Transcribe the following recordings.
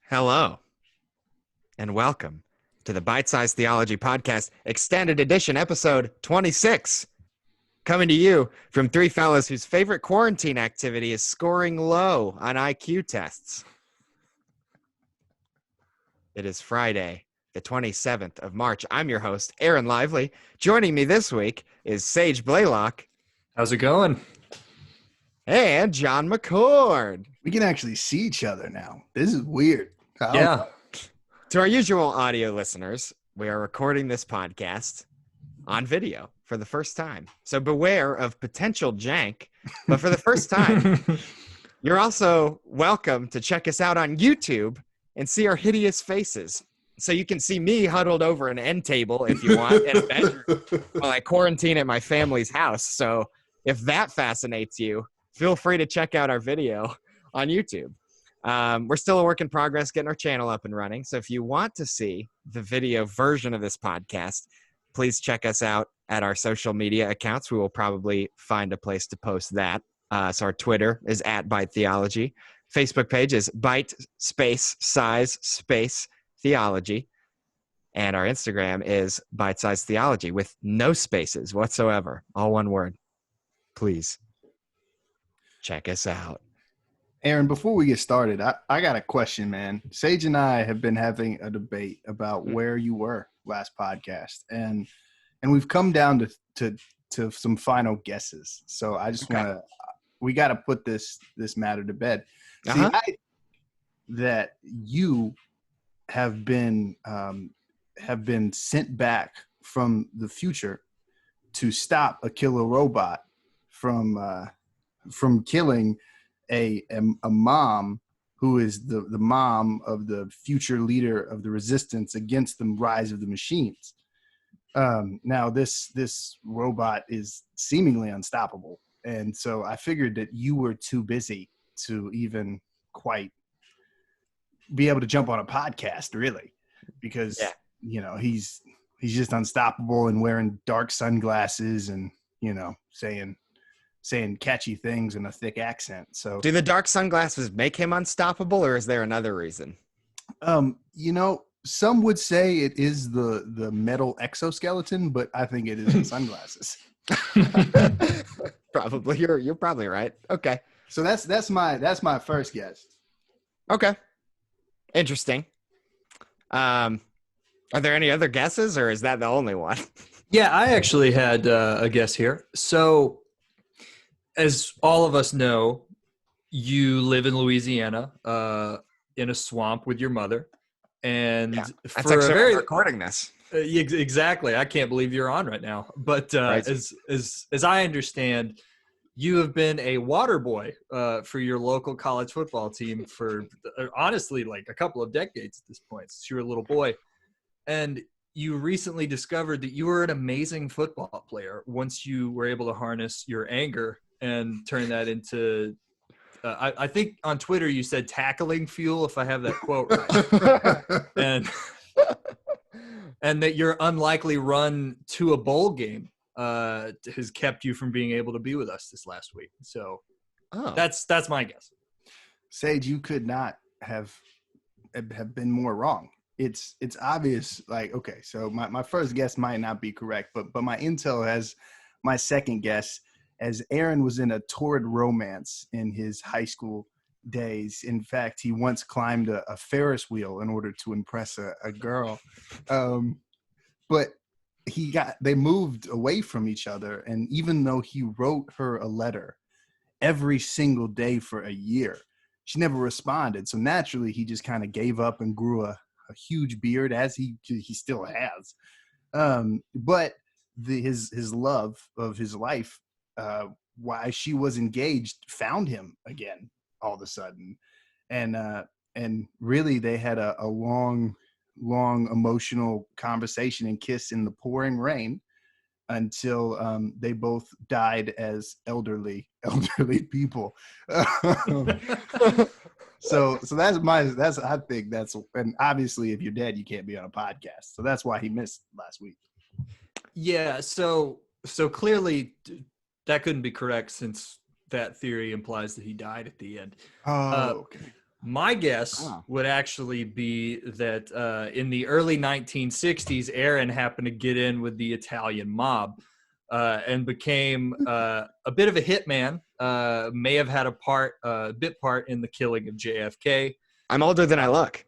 Hello, and welcome to the Bite-Sized Theology Podcast, Extended Edition, Episode 26. Coming to you from three fellas whose favorite quarantine activity is scoring low on IQ tests. It is Friday, the 27th of March. I'm your host, Aaron Lively. Joining me this week is Sage Blaylock. How's it going? And John McCord. We can actually see each other now. This is weird. Yeah. To our usual audio listeners, we are recording this podcast on video for the first time. So beware of potential jank. But for the first time, you're also welcome to check us out on YouTube and see our hideous faces. So you can see me huddled over an end table if you want in a bedroom while I quarantine at my family's house. So if that fascinates you, feel free to check out our video on YouTube. We're still a work in progress getting our channel up and running. So if you want to see the video version of this podcast, please check us out at our social media accounts. We will probably find a place to post that. So our Twitter is @BiteTheology. Facebook page is Bite Space Size Space Theology. And our Instagram is Bite-Sized Theology with no spaces whatsoever. All one word. Please check us out. Aaron, before we get started, I got a question, man. Sage and I have been having a debate about where you were last podcast, and we've come down to some final guesses. So I just we got to put this matter to bed. See, that you have been sent back from the future to stop a killer robot from killing a mom who is the mom of the future leader of the resistance against the rise of the machines. Now this robot is seemingly unstoppable. And so I figured that you were too busy to even quite be able to jump on a podcast, really, because, you know, he's just unstoppable and wearing dark sunglasses and, you know, saying catchy things in a thick accent. So do the dark sunglasses make him unstoppable, or is there another reason? You know, some would say it is the metal exoskeleton, but I think it is the sunglasses. Probably. You're probably right. Okay. So that's my first guess. Okay. Interesting. Are there any other guesses, or is that the only one? Yeah, I actually had a guess here. So, as all of us know, you live in Louisiana, in a swamp with your mother, and that's actually recording this. Exactly. I can't believe you're on right now. But as I understand, you have been a water boy for your local college football team for honestly like a couple of decades at this point, since you were a little boy. And you recently discovered that you were an amazing football player once you were able to harness your anger and turn that into I think on Twitter you said tackling fuel, if I have that quote right. and that your unlikely run to a bowl game has kept you from being able to be with us this last week. So that's my guess. Sage, you could not have been more wrong. It's obvious. Like, okay, so my first guess might not be correct, but my intel has my second guess, as Aaron was in a torrid romance in his high school days. In fact, he once climbed a Ferris wheel in order to impress a girl. But they moved away from each other. And even though he wrote her a letter every single day for a year, she never responded. So naturally, he just kind of gave up and grew a huge beard, as he still has. But his love of his life, why she was engaged, found him again all of a sudden. And really they had a long emotional conversation and kiss in the pouring rain until they both died as elderly people. So I think that's, and obviously if you're dead, you can't be on a podcast. So that's why he missed last week. Yeah. So clearly that couldn't be correct, since that theory implies that he died at the end. Oh, okay. My guess would actually be that in the early 1960s, Aaron happened to get in with the Italian mob and became a bit of a hitman. May have had a bit part in the killing of JFK. I'm older than I look.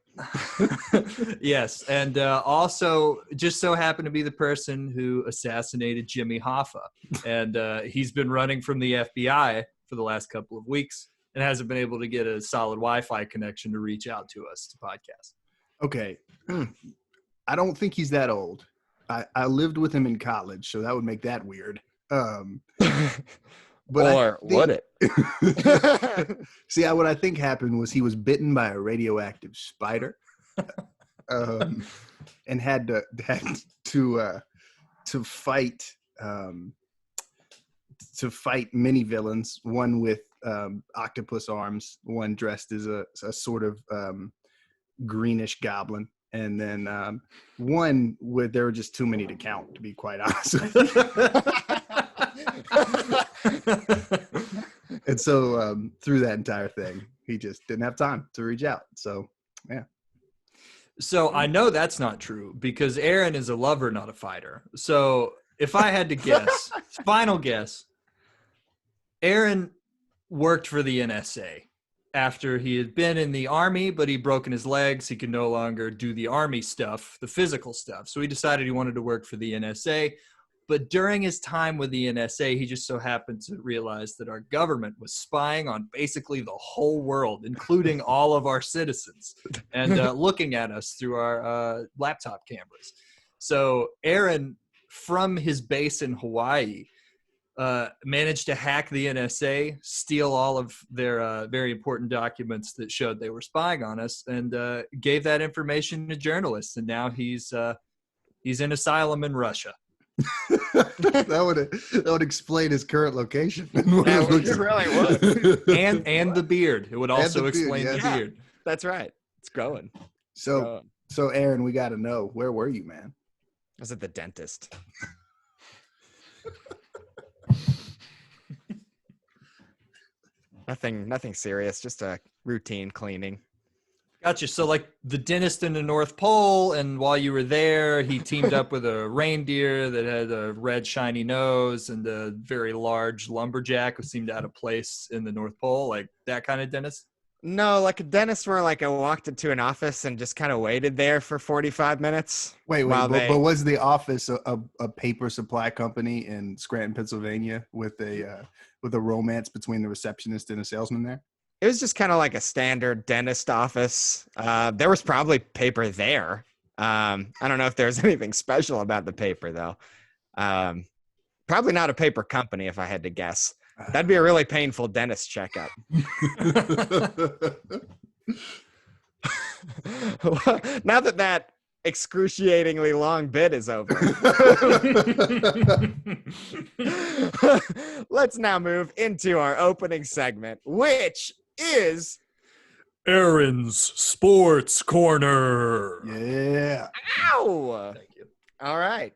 Yes, and also just so happened to be the person who assassinated Jimmy Hoffa. And he's been running from the FBI for the last couple of weeks and hasn't been able to get a solid Wi-Fi connection to reach out to us to podcast. Okay. I don't think he's that old. I lived with him in college, so that would make that weird. Or would it? See, what I think happened was he was bitten by a radioactive spider, and had to fight many villains. One with octopus arms, one dressed as a sort of greenish goblin, and then one where there were just too many to count, to be quite honest with you. And so through that entire thing, he just didn't have time to reach out. So, yeah. So I know that's not true because Aaron is a lover, not a fighter. So if I had to guess, final guess, Aaron worked for the NSA after he had been in the Army, but he'd broken his legs. He could no longer do the Army stuff, the physical stuff. So he decided he wanted to work for the NSA. But during his time with the NSA, he just so happened to realize that our government was spying on basically the whole world, including all of our citizens, and looking at us through our laptop cameras. So Aaron, from his base in Hawaii, managed to hack the NSA, steal all of their very important documents that showed they were spying on us, and gave that information to journalists. And now he's in asylum in Russia. that would explain his current location. It really would. And the beard. It would also explain the beard. That's right. It's going. So Aaron, we got to know, where were you, man? I was at the dentist. Nothing serious, just a routine cleaning. Gotcha. So like the dentist in the North Pole, and while you were there, he teamed up with a reindeer that had a red shiny nose and a very large lumberjack who seemed out of place in the North Pole, like that kind of dentist? No, like a dentist where like I walked into an office and just kind of waited there for 45 minutes. Wait, but was the office a paper supply company in Scranton, Pennsylvania with a romance between the receptionist and a salesman there? It was just kind of like a standard dentist office. There was probably paper there. I don't know if there was anything special about the paper, though. Probably not a paper company, if I had to guess. That'd be a really painful dentist checkup. Now that excruciatingly long bit is over, let's now move into our opening segment, which is Aaron's Sports Corner. Yeah. Ow! Thank you. All right.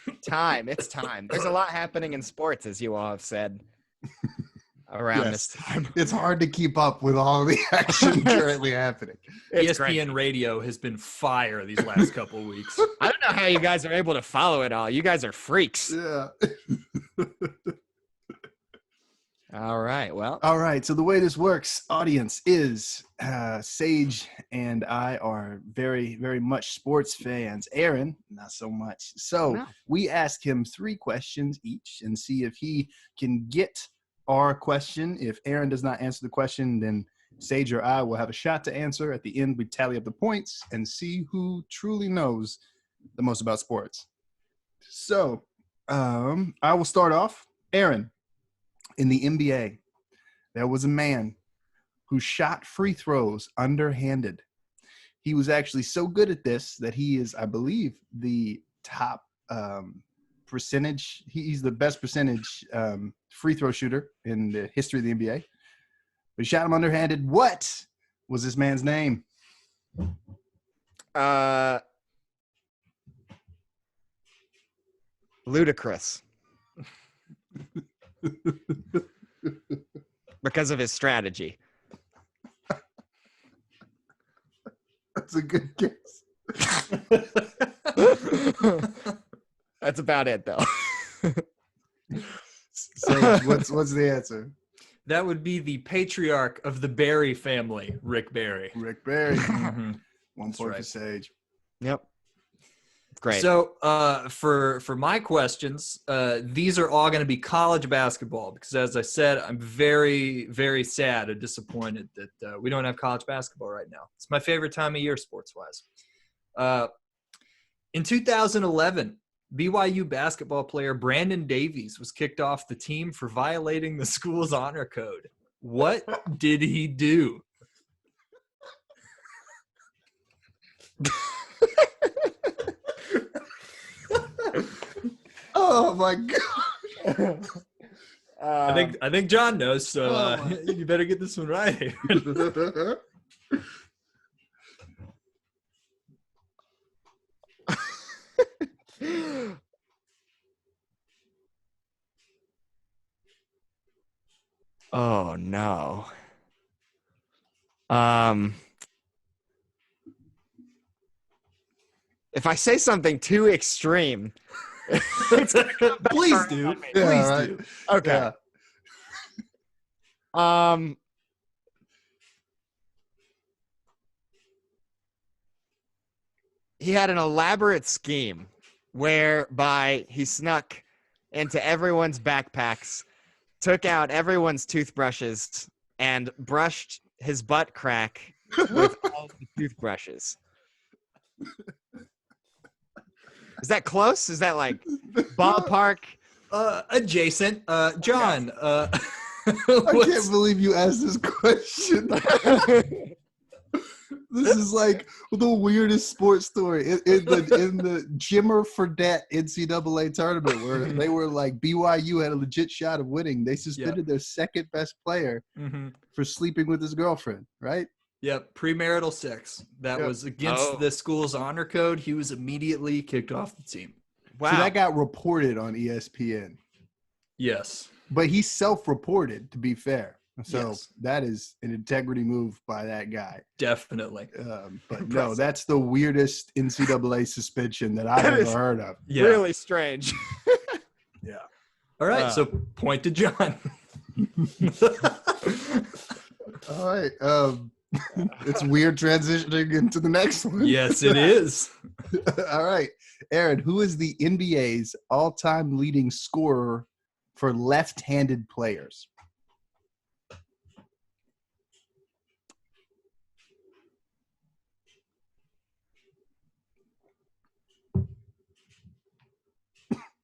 It's time. There's a lot happening in sports, as you all have said, around this time. It's hard to keep up with all the action currently happening. It's ESPN Radio has been fire these last couple of weeks. I don't know how you guys are able to follow it all. You guys are freaks. Yeah. All right. Well. All right. So the way this works, audience, is Sage and I are very, very much sports fans. Aaron, not so much. So we ask him 3 questions each and see if he can get our question. If Aaron does not answer the question, then Sage or I will have a shot to answer. At the end, we tally up the points and see who truly knows the most about sports. So I will start off. Aaron, in the NBA, there was a man who shot free throws underhanded. He was actually so good at this that he is, I believe, the top percentage. He's the best percentage free throw shooter in the history of the NBA. But he shot him underhanded. What was this man's name? Ludicrous. Because of his strategy. That's a good guess. That's about it, though. Sage, what's the answer? That would be the patriarch of the Barry family, Rick Barry. Rick Barry. Mm-hmm. 1 point for Sage. Yep. Great. So for my questions, these are all going to be college basketball because, as I said, I'm very, very sad and disappointed that we don't have college basketball right now. It's my favorite time of year sports-wise. In 2011, BYU basketball player Brandon Davies was kicked off the team for violating the school's honor code. What did he do? Oh my god! I think John knows, so you better get this one right. Oh no. If I say something too extreme, please do. Please do. Okay. Yeah. He had an elaborate scheme whereby he snuck into everyone's backpacks, took out everyone's toothbrushes, and brushed his butt crack with all the toothbrushes. Is that close? Is that like ballpark? Adjacent. John. I can't believe you asked this question. This is like the weirdest sports story in the Jimmer Fredette NCAA tournament where they were like BYU had a legit shot of winning. They suspended their second best player for sleeping with his girlfriend, right? Yep, premarital sex. That was against the school's honor code. He was immediately kicked off the team. Wow. So that got reported on ESPN. Yes. But he self-reported, to be fair. So that is an integrity move by that guy. Definitely. But no, that's the weirdest NCAA suspension that I've ever heard of. Yeah. Really strange. Yeah. All right, so point to John. All right. It's weird transitioning into the next one. Yes, it is. All right. Aaron, who is the NBA's all-time leading scorer for left-handed players?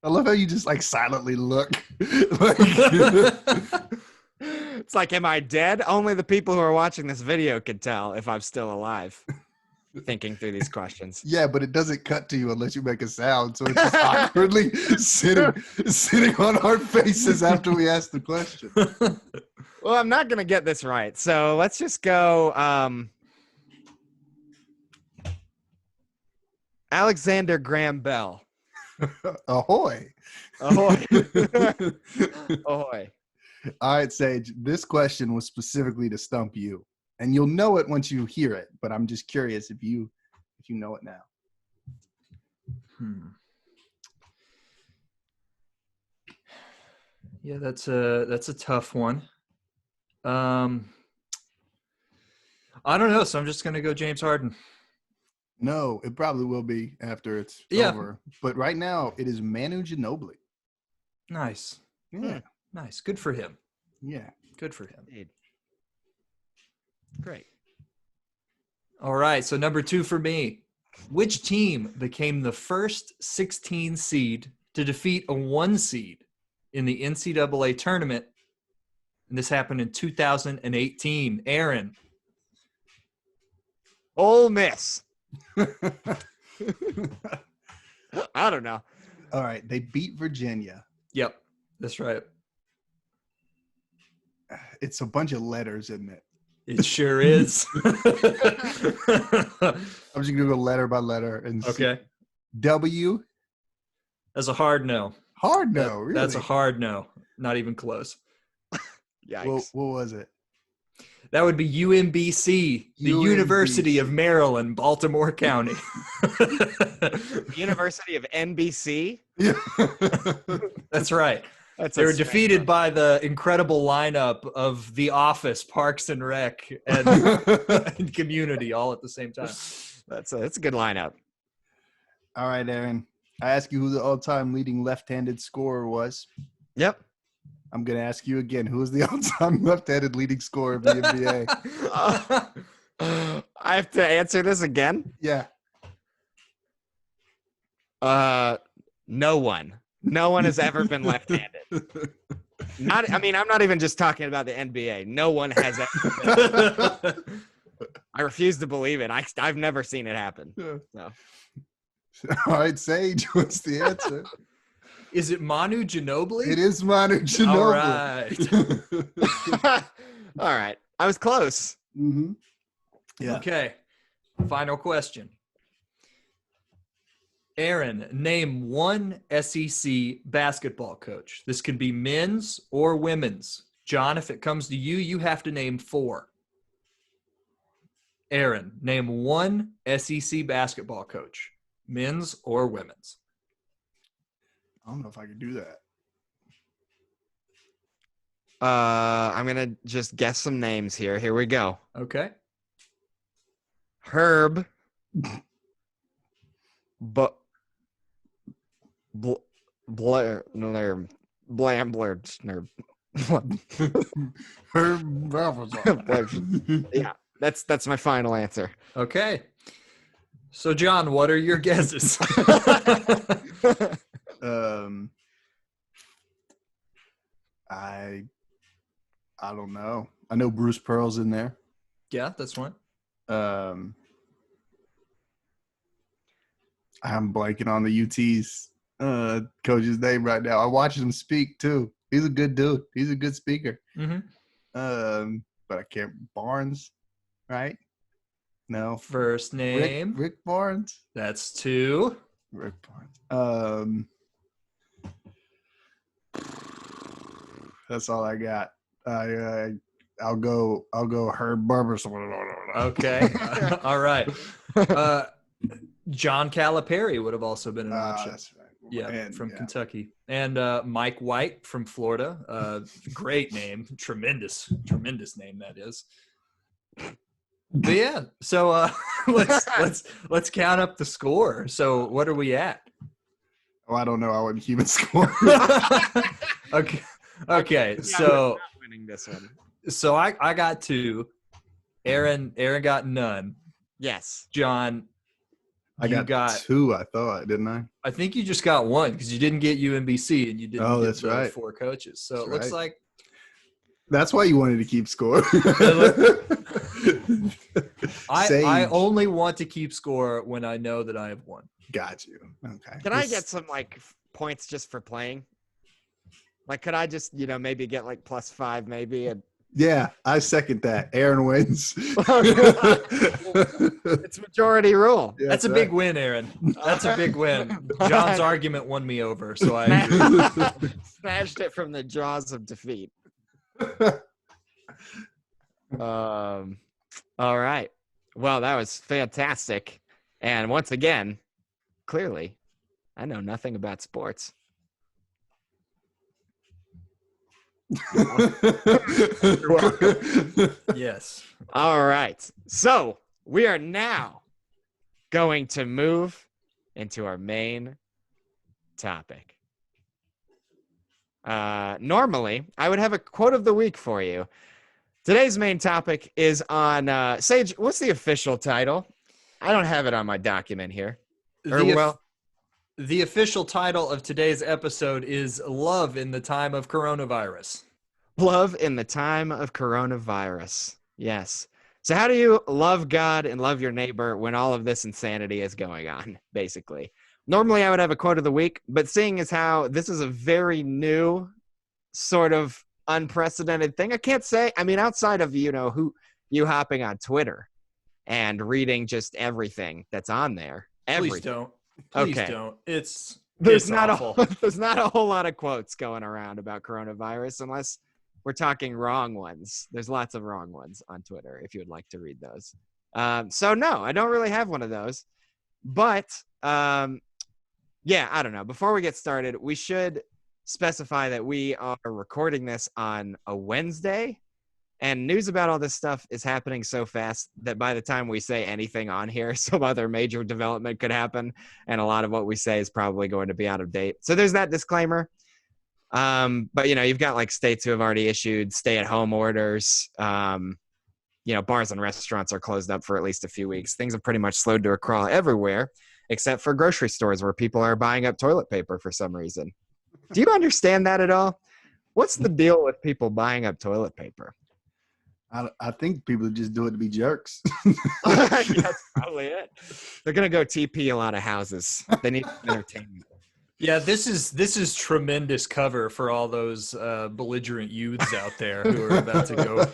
I love how you just like silently look. It's like, am I dead? Only the people who are watching this video could tell if I'm still alive. Thinking through these questions. Yeah, but it doesn't cut to you unless you make a sound. So it's just awkwardly sitting on our faces after we ask the question. Well, I'm not going to get this right. So let's just go Alexander Graham Bell. Ahoy. Ahoy. Ahoy. All right, Sage. This question was specifically to stump you. And you'll know it once you hear it, but I'm just curious if you know it now. Yeah, that's a tough one. I don't know, so I'm just gonna go James Harden. No, it probably will be after it's over. But right now, it is Manu Ginobili. Nice. Yeah. Nice. Good for him. Yeah. Good for him. Great. All right, so number 2 for me. Which team became the first 16 seed to defeat a 1 seed in the NCAA tournament? And this happened in 2018. Aaron. Ole Miss. I don't know. All right, they beat Virginia. Yep, that's right. It's a bunch of letters, isn't it? It sure is. I'm just gonna go letter by letter and okay. W. That's a hard no. Hard no, really? That's a hard no. Not even close. Yikes. What was it? That would be UMBC, the University of Maryland, Baltimore County. University of NBC. Yeah. That's right. They were defeated by the incredible lineup of The Office, Parks and Rec, and Community all at the same time. That's a good lineup. All right, Aaron. I asked you who the all-time leading left-handed scorer was. Yep. I'm going to ask you again. Who is the all-time left-handed leading scorer of the NBA? I have to answer this again? Yeah. No one. No one has ever been left-handed. I'm not even just talking about the NBA. No one has ever been. I refuse to believe it. I've never seen it happen. So. All right, Sage, what's the answer? Is it Manu Ginobili? It is Manu Ginobili. All right. All right. I was close. Mm-hmm. Yeah. Okay. Final question. Aaron, name one SEC basketball coach. This could be men's or women's. John, if it comes to you, you have to name 4. Aaron, name one SEC basketball coach. Men's or women's? I don't know if I could do that. I'm going to just guess some names here. Here we go. Okay. Herb. Blair. Yeah, that's my final answer. Okay. So, John, what are your guesses? I don't know. I know Bruce Pearl's in there. Yeah, that's one. I'm blanking on the UT's coach's name right now. I watched him speak too. He's a good dude. He's a good speaker. Mm-hmm. But I can't. Barnes, right? No. First name. Rick Barnes. That's 2. Rick Barnes. That's all I got. I'll go Herb Barber. Okay. All right. John Calipari would have also been an option. That's right. Yeah, from Kentucky. And Mike White from Florida. Great name. Tremendous name that is. But yeah, so let's count up the score. So what are we at? Oh, I don't know. I wouldn't keep it score. Okay. So winning this one. So I got 2. Aaron got none. Yes. John, I got 2, I thought, didn't I? I think you just got 1 because you didn't get UMBC and you didn't get that's right. 4 coaches. So That's it looks right. like that's why you wanted to keep score. I only want to keep score when I know that I have won. Got you. Okay. Can I get some points just for playing? Could I just maybe get +5 maybe? Yeah, I second that. Aaron wins. It's majority rule. Yeah, that's a big win, Aaron. That's a big win. John's argument won me over, so I agree. Smashed it from the jaws of defeat. All right. Well, that was fantastic. And once again, clearly, I know nothing about sports. Yes. All right. So we are now going to move into our main topic. Normally, I would have a quote of the week for you. Today's main topic is on Sage. What's the official title? I don't have it on my document here. The official title of today's episode is Love in the Time of Coronavirus. Love in the Time of Coronavirus. Yes. So how do you love God and love your neighbor when all of this insanity is going on, basically? Normally, I would have a quote of the week, but seeing as how this is a very new sort of unprecedented thing, I can't say. I mean, outside of, you hopping on Twitter and reading just everything that's on there. Please don't. Please don't. There's not a whole lot of quotes going around about coronavirus unless we're talking wrong ones. There's lots of wrong ones on Twitter if you would like to read those. So no, I don't really have one of those. But yeah, I don't know. Before we get started, we should specify that we are recording this on a Wednesday, and news about all this stuff is happening so fast that by the time we say anything on here, some other major development could happen, and a lot of what we say is probably going to be out of date. So there's that disclaimer. But you've got like states who have already issued stay-at-home orders. Bars and restaurants are closed up for at least a few weeks. Things have pretty much slowed to a crawl everywhere, except for grocery stores where people are buying up toilet paper for some reason. Do you understand that at all? What's the deal with people buying up toilet paper? I think people just do it to be jerks. That's probably it. They're going to go TP a lot of houses. They need entertainment. Yeah, this is tremendous cover for all those belligerent youths out there who are about to go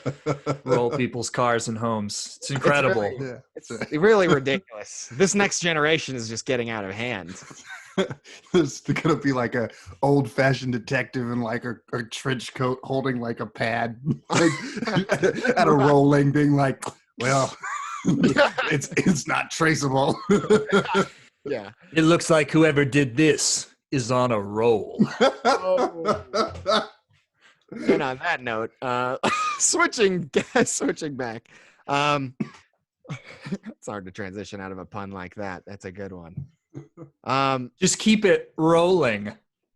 roll people's cars and homes. It's incredible. It's really ridiculous. This next generation is just getting out of hand. There's gonna be like a old-fashioned detective in like a trench coat holding like a pad, like, at a rolling, being like, "Well, it's not traceable." Yeah, it looks like whoever did this is on a roll. And on that note, switching back. It's hard to transition out of a pun like that. That's a good one. Just keep it rolling.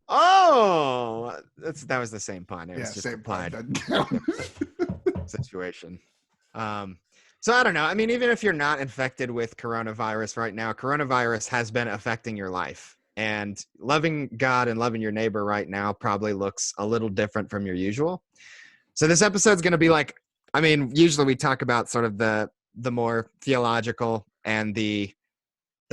Oh, that was the same pun. It was just same applied pun. situation. So I don't know. I mean, even if you're not infected with coronavirus right now, coronavirus has been affecting your life. And loving God and loving your neighbor right now probably looks a little different from your usual. So this episode's going to be like, I mean, usually we talk about sort of the more theological and the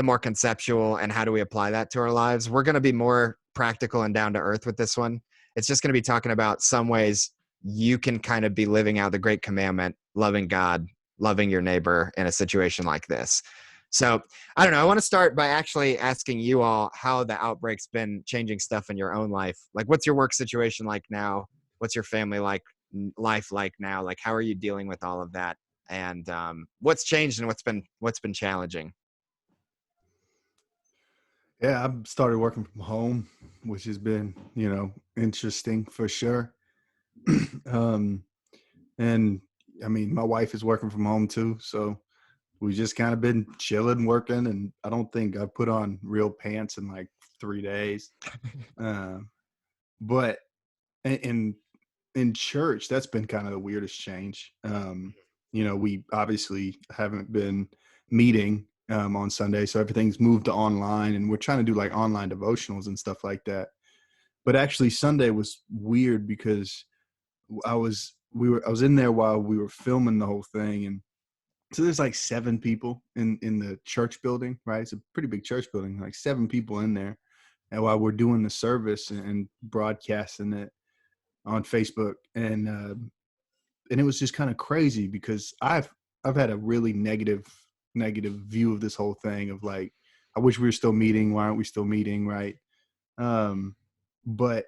more conceptual and how do we apply that to our lives. We're going to be more practical and down to earth with this one. It's just going to be talking about some ways you can kind of be living out the great commandment, loving God, loving your neighbor in a situation like this. So I don't know. I want to start by actually asking you all how the outbreak's been changing stuff in your own life. Like, what's your work situation like now? What's your family life like now? Like, how are you dealing with all of that? And what's changed and what's been challenging? Yeah, I've started working from home, which has been, interesting for sure. And I mean, my wife is working from home too, so we just kind of been chilling, working, and I don't think I've put on real pants in like 3 days. But in church, that's been kind of the weirdest change. We obviously haven't been meeting on Sunday, so everything's moved to online, and we're trying to do like online devotionals and stuff like that. But actually, Sunday was weird because I was in there while we were filming the whole thing, and so there's like 7 people in the church building, right? It's a pretty big church building, like 7 people in there. And while we're doing the service and broadcasting it on Facebook, and it was just kind of crazy because I've had a really negative view of this whole thing of like, I wish we were still meeting. Why aren't we still meeting? Right. But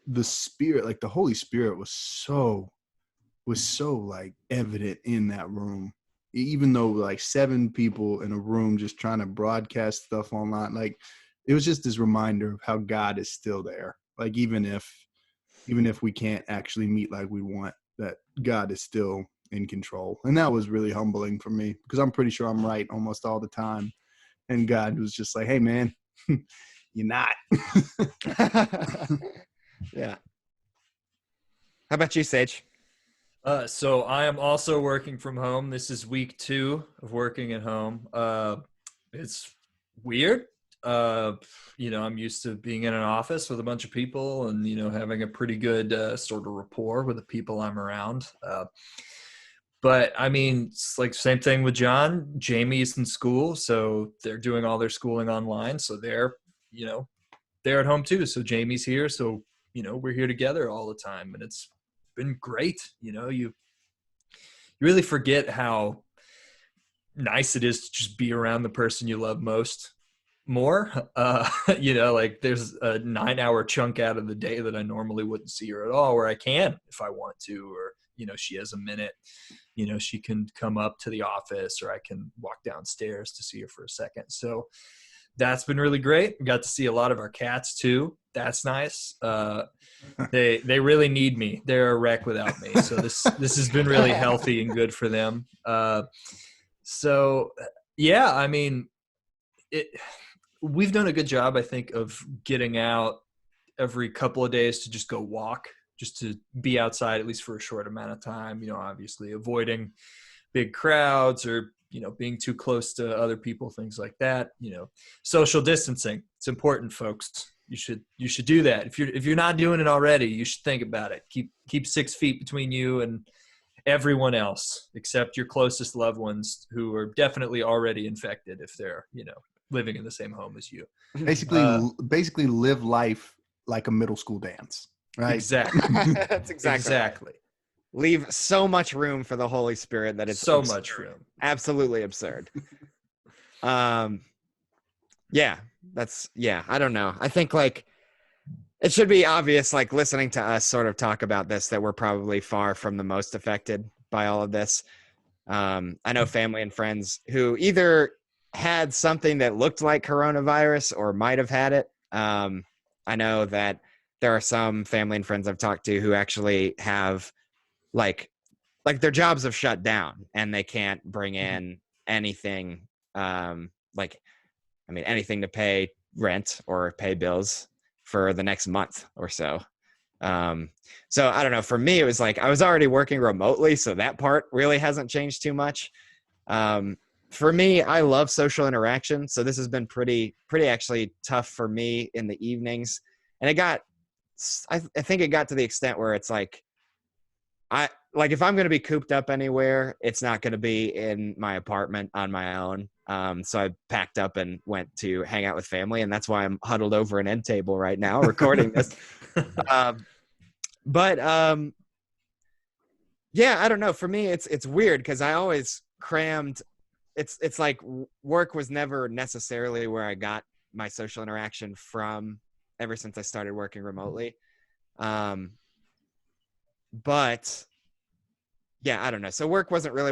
the Spirit, like the Holy Spirit was so like evident in that room. Even though like 7 people in a room just trying to broadcast stuff online, like it was just this reminder of how God is still there. Like even if we can't actually meet like we want, that God is still in control. And that was really humbling for me because I'm pretty sure I'm right almost all the time. And God was just like, hey man, you're not. Yeah. How about you, Sage? So I am also working from home. This is week 2 of working at home. It's weird. I'm used to being in an office with a bunch of people and, having a pretty good sort of rapport with the people I'm around. But I mean, it's like same thing with John. Jamie's in school, so they're doing all their schooling online. So they're at home too. So Jamie's here. So, we're here together all the time, and it's been great. You really forget how nice it is to just be around the person you love most more. Like there's a 9-hour chunk out of the day that I normally wouldn't see her at all, where I can if I want to, or she has a minute, she can come up to the office, or I can walk downstairs to see her for a second. So that's been really great. We got to see a lot of our cats too. That's nice. They really need me. They're a wreck without me. So this has been really healthy and good for them. So yeah, I mean, we've done a good job, I think, of getting out every couple of days to just go walk, just to be outside at least for a short amount of time. Obviously avoiding big crowds or being too close to other people, things like that. Social distancing, it's important, folks. You should do that. If you're not doing it already, you should think about it. Keep 6 feet between you and everyone else except your closest loved ones, who are definitely already infected if they're living in the same home as you. Basically live life like a middle school dance, right? Exactly. That's exactly. Leave so much room for the Holy Spirit that it's so absurd. Much room. Absolutely absurd. I don't know. I think like it should be obvious, like listening to us sort of talk about this, that we're probably far from the most affected by all of this. I know family and friends who either had something that looked like coronavirus or might have had it. I know that there are some family and friends I've talked to who actually have like their jobs have shut down and they can't bring in anything, anything to pay rent or pay bills for the next month or so. So I don't know. For me, it was like I was already working remotely, so that part really hasn't changed too much. For me, I love social interaction, so this has been pretty actually tough for me in the evenings. And I think it got to the extent where it's like, if I'm going to be cooped up anywhere, it's not going to be in my apartment on my own. So I packed up and went to hang out with family, and that's why I'm huddled over an end table right now recording this. Yeah, I don't know. For me, it's weird because I always crammed. It's like work was never necessarily where I got my social interaction from ever since I started working remotely. But yeah, I don't know. So work wasn't really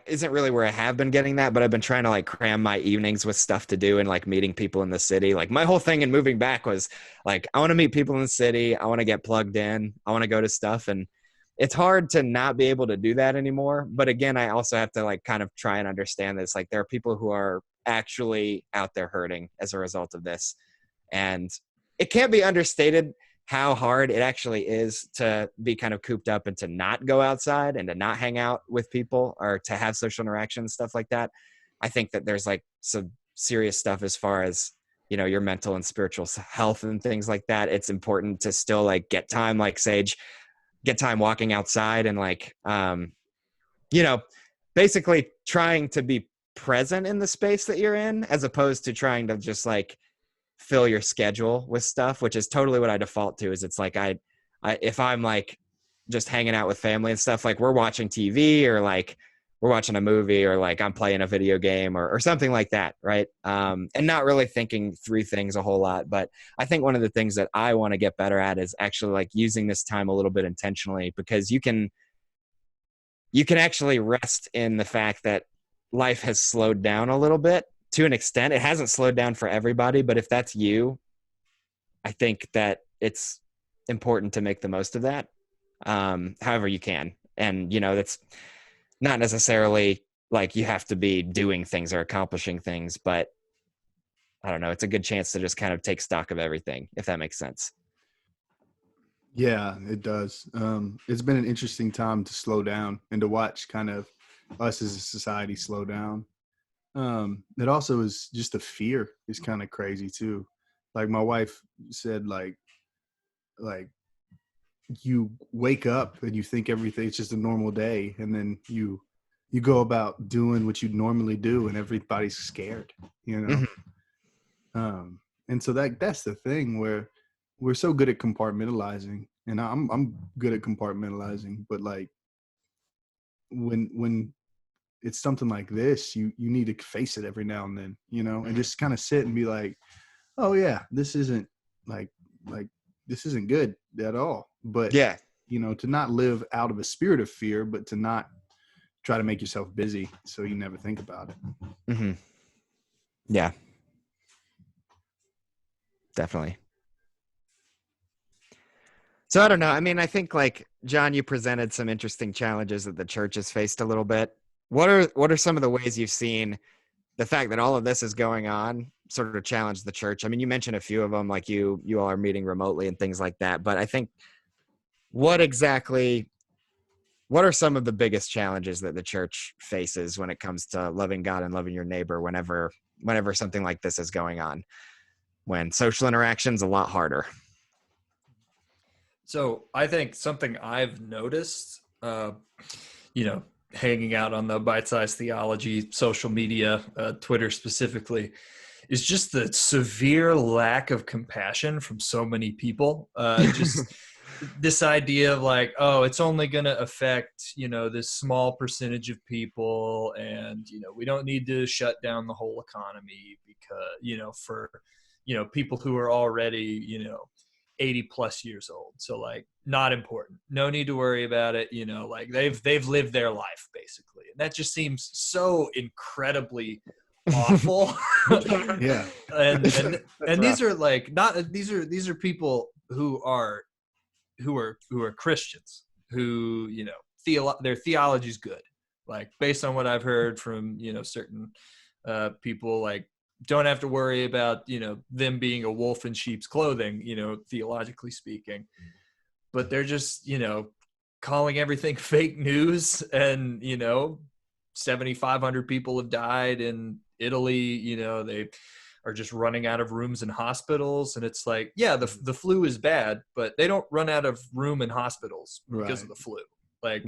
isn't really where I have been getting that, but I've been trying to like cram my evenings with stuff to do and like meeting people in the city. Like my whole thing in moving back was like, I want to meet people in the city. I want to get plugged in. I want to go to stuff. And it's hard to not be able to do that anymore. But again, I also have to like kind of try and understand this. Like there are people who are actually out there hurting as a result of this. And it can't be understated how hard it actually is to be kind of cooped up and to not go outside and to not hang out with people or to have social interactions, stuff like that. I think that there's like some serious stuff as far as, your mental and spiritual health and things like that. It's important to still like get time, like Sage, get time walking outside and like, basically trying to be present in the space that you're in, as opposed to trying to just like fill your schedule with stuff, which is totally what I default to. Is it's like I if I'm like just hanging out with family and stuff, like we're watching TV or like we're watching a movie or like I'm playing a video game or something like that, right? And not really thinking through things a whole lot. But I think one of the things that I want to get better at is actually like using this time a little bit intentionally, because you can actually rest in the fact that life has slowed down a little bit. To an extent, it hasn't slowed down for everybody, but if that's you, I think that it's important to make the most of that, however you can. And, that's not necessarily like you have to be doing things or accomplishing things, but I don't know. It's a good chance to just kind of take stock of everything, if that makes sense. Yeah, it does. It's been an interesting time to slow down and to watch kind of us as a society slow down. It also is just the fear is kind of crazy too. Like my wife said, like you wake up and you think everything's just a normal day, and then you go about doing what you'd normally do, and everybody's scared, Mm-hmm. And so that's the thing where we're so good at compartmentalizing, and I'm good at compartmentalizing, but like when it's something like this, you need to face it every now and then, and just kind of sit and be like, oh yeah, this isn't like this isn't good at all. But Yeah. To not live out of a spirit of fear, but to not try to make yourself busy so you never think about it. Mm-hmm. Yeah. Definitely. So I don't know. I mean, I think like John, you presented some interesting challenges that the church has faced a little bit. What are some of the ways you've seen the fact that all of this is going on sort of challenge the church? I mean, you mentioned a few of them, like you all are meeting remotely and things like that. But I think what are some of the biggest challenges that the church faces when it comes to loving God and loving your neighbor whenever something like this is going on, when social interaction's a lot harder? So I think something I've noticed, hanging out on the bite-sized theology, social media, Twitter specifically, is just the severe lack of compassion from so many people. Just this idea of like, oh, it's only going to affect, this small percentage of people. And, we don't need to shut down the whole economy because, for, people who are already, 80 plus years old. So like not important, no need to worry about it. Like they've lived their life basically. And that just seems so incredibly awful. Yeah. and these are like not, these are people who are Christians who, their theology is good. Like based on what I've heard from, certain people, like don't have to worry about, them being a wolf in sheep's clothing, theologically speaking, but they're just, calling everything fake news. And, 7,500 people have died in Italy. They are just running out of rooms in hospitals. And it's like, yeah, the flu is bad, but they don't run out of room in hospitals because of the flu. Like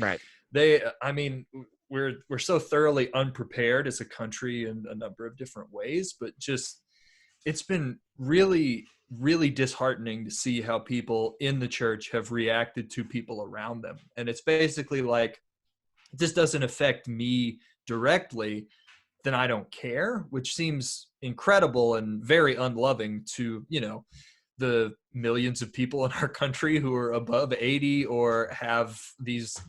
we're so thoroughly unprepared as a country in a number of different ways, but just it's been really, really disheartening to see how people in the church have reacted to people around them. And it's basically like, this doesn't affect me directly, then I don't care, which seems incredible and very unloving to, the millions of people in our country who are above 80 or have these,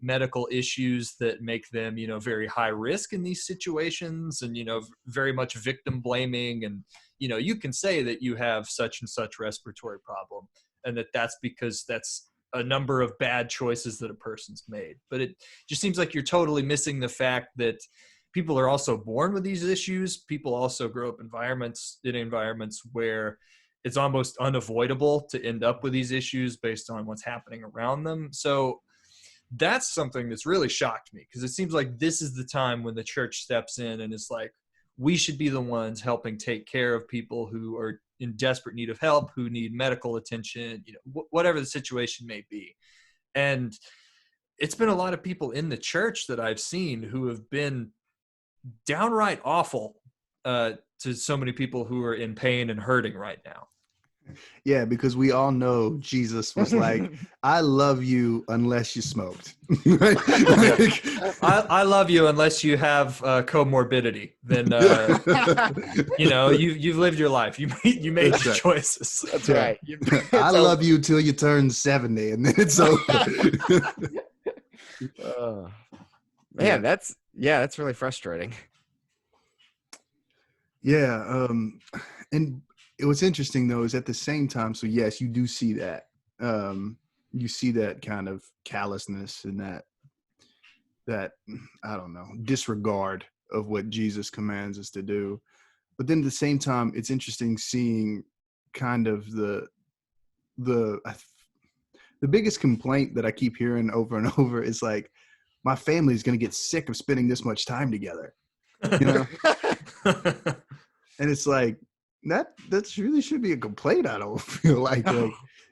medical issues that make them, very high risk in these situations, and, very much victim blaming. And, you can say that you have such and such respiratory problem and that's because that's a number of bad choices that a person's made. But it just seems like you're totally missing the fact that people are also born with these issues. People also grow up in environments where it's almost unavoidable to end up with these issues based on what's happening around them. So that's something that's really shocked me, because it seems like this is the time when the church steps in and is like, we should be the ones helping take care of people who are in desperate need of help, who need medical attention, whatever the situation may be. And it's been a lot of people in the church that I've seen who have been downright awful to so many people who are in pain and hurting right now. Yeah, because we all know Jesus was like, I love you unless you smoked. I love you unless you have comorbidity. Then you've lived your life. You made your choices. That's right. I love you till you turn 70, and then it's over. Man, that's really frustrating. Yeah, and what's interesting though is at the same time, so yes, you do see that. You see that kind of callousness and that I don't know, disregard of what Jesus commands us to do. But then at the same time, it's interesting seeing kind of the biggest complaint that I keep hearing over and over is like, my family is going to get sick of spending this much time together, and it's like, that really should be a complaint. I don't feel like,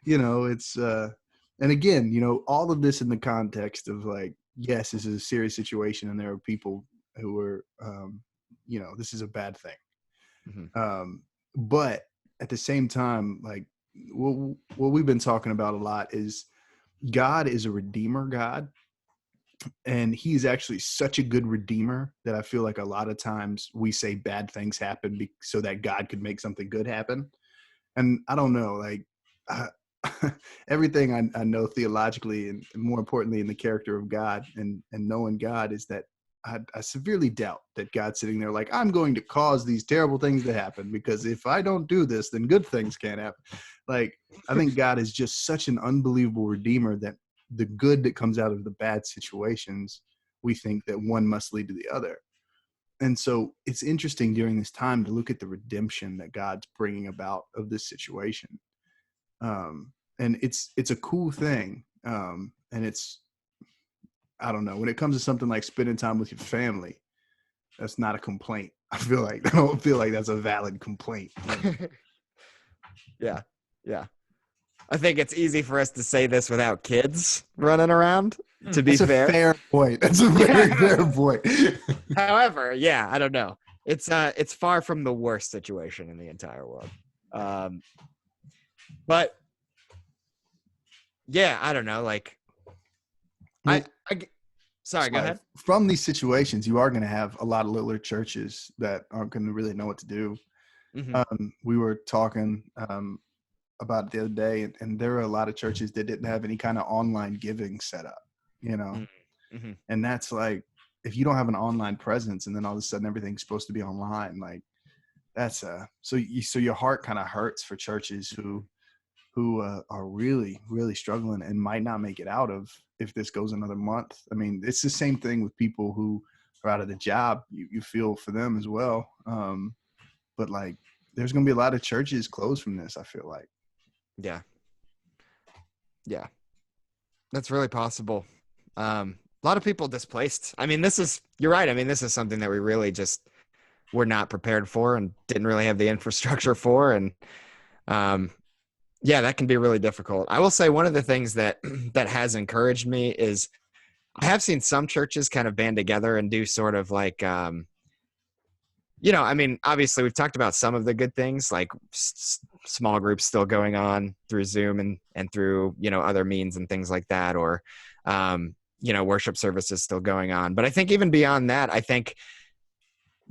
it's and again, all of this in the context of like, yes, this is a serious situation and there are people who are this is a bad thing. Mm-hmm. But at the same time, like what we've been talking about a lot is God is a redeemer God, And he's actually such a good redeemer that I feel like a lot of times we say bad things happen so that God could make something good happen. And I don't know, like uh, everything I know theologically, and more importantly in the character of God and knowing God, is that I severely doubt that God's sitting there like, I'm going to cause these terrible things to happen, because if I don't do this, then good things can't happen. Like, I think God is just such an unbelievable redeemer that the good that comes out of the bad situations, we think that one must lead to the other. And so it's interesting during this time to look at the redemption that God's bringing about of this situation. And it's a cool thing. And it's, I don't know, when it comes to something like spending time with your family, that's not a complaint. I don't feel like that's a valid complaint. Yeah. I think it's easy for us to say this without kids running around, to be fair. That's a fair point. That's a very fair point. However, yeah, I don't know. It's far from the worst situation in the entire world. But yeah, I don't know. Like, sorry, go ahead. From these situations, you are going to have a lot of littler churches that aren't going to really know what to do. Mm-hmm. We were talking about it the other day, and there were a lot of churches that didn't have any kind of online giving set up, mm-hmm. And that's like, if you don't have an online presence and then all of a sudden everything's supposed to be online, like that's so your heart kind of hurts for churches who are really, really struggling and might not make it out of if this goes another month. I mean, it's the same thing with people who are out of the job. You feel for them as well. But like, there's going to be a lot of churches closed from this, I feel like. Yeah. That's really possible. A lot of people displaced. I mean, you're right. I mean, this is something that we really just were not prepared for and didn't really have the infrastructure for. And, yeah, that can be really difficult. I will say one of the things that has encouraged me is I have seen some churches kind of band together and do sort of like, I mean, obviously we've talked about some of the good things, like small groups still going on through Zoom and through, other means and things like that, or, worship services still going on. But I think even beyond that, I think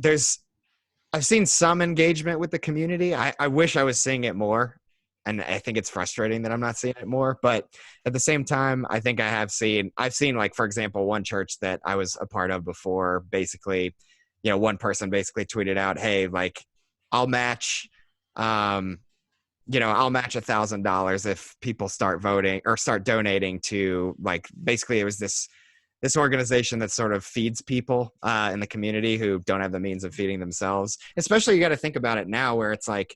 I've seen some engagement with the community. I wish I was seeing it more. And I think it's frustrating that I'm not seeing it more. But at the same time, I think I've seen like, for example, one church that I was a part of before, basically, one person basically tweeted out, hey, like, I'll match $1,000 if people start voting or start donating to, like, basically it was this organization that sort of feeds people in the community who don't have the means of feeding themselves. Especially, you got to think about it now where it's like,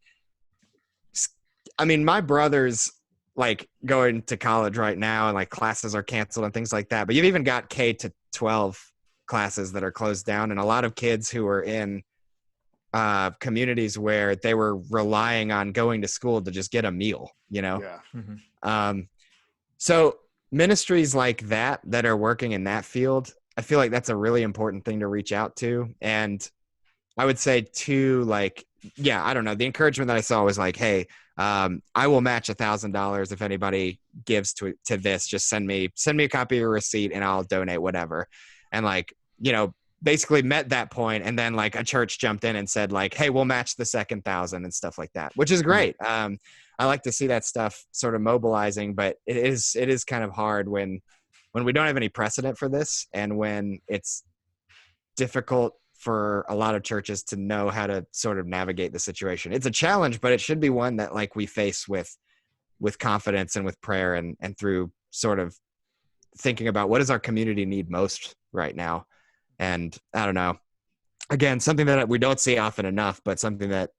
I mean, my brother's like going to college right now and like classes are canceled and things like that. But you've even got K-12 classes that are closed down, and a lot of kids who are in communities where they were relying on going to school to just get a meal, Yeah. Mm-hmm. So ministries like that are working in that field, I feel like that's a really important thing to reach out to. And I would say too, like, yeah, I don't know. The encouragement that I saw was like, hey, I will match $1,000 if anybody gives to this. Just send me a copy of your receipt and I'll donate whatever. And like, basically met that point. And then like a church jumped in and said like, hey, we'll match the second 1,000 and stuff like that, which is great. I like to see that stuff sort of mobilizing, but it is kind of hard when we don't have any precedent for this and when it's difficult for a lot of churches to know how to sort of navigate the situation. It's a challenge, but it should be one that like we face with confidence and with prayer and through sort of thinking about what does our community need most right now. And I don't know, again, something that we don't see often enough, but something that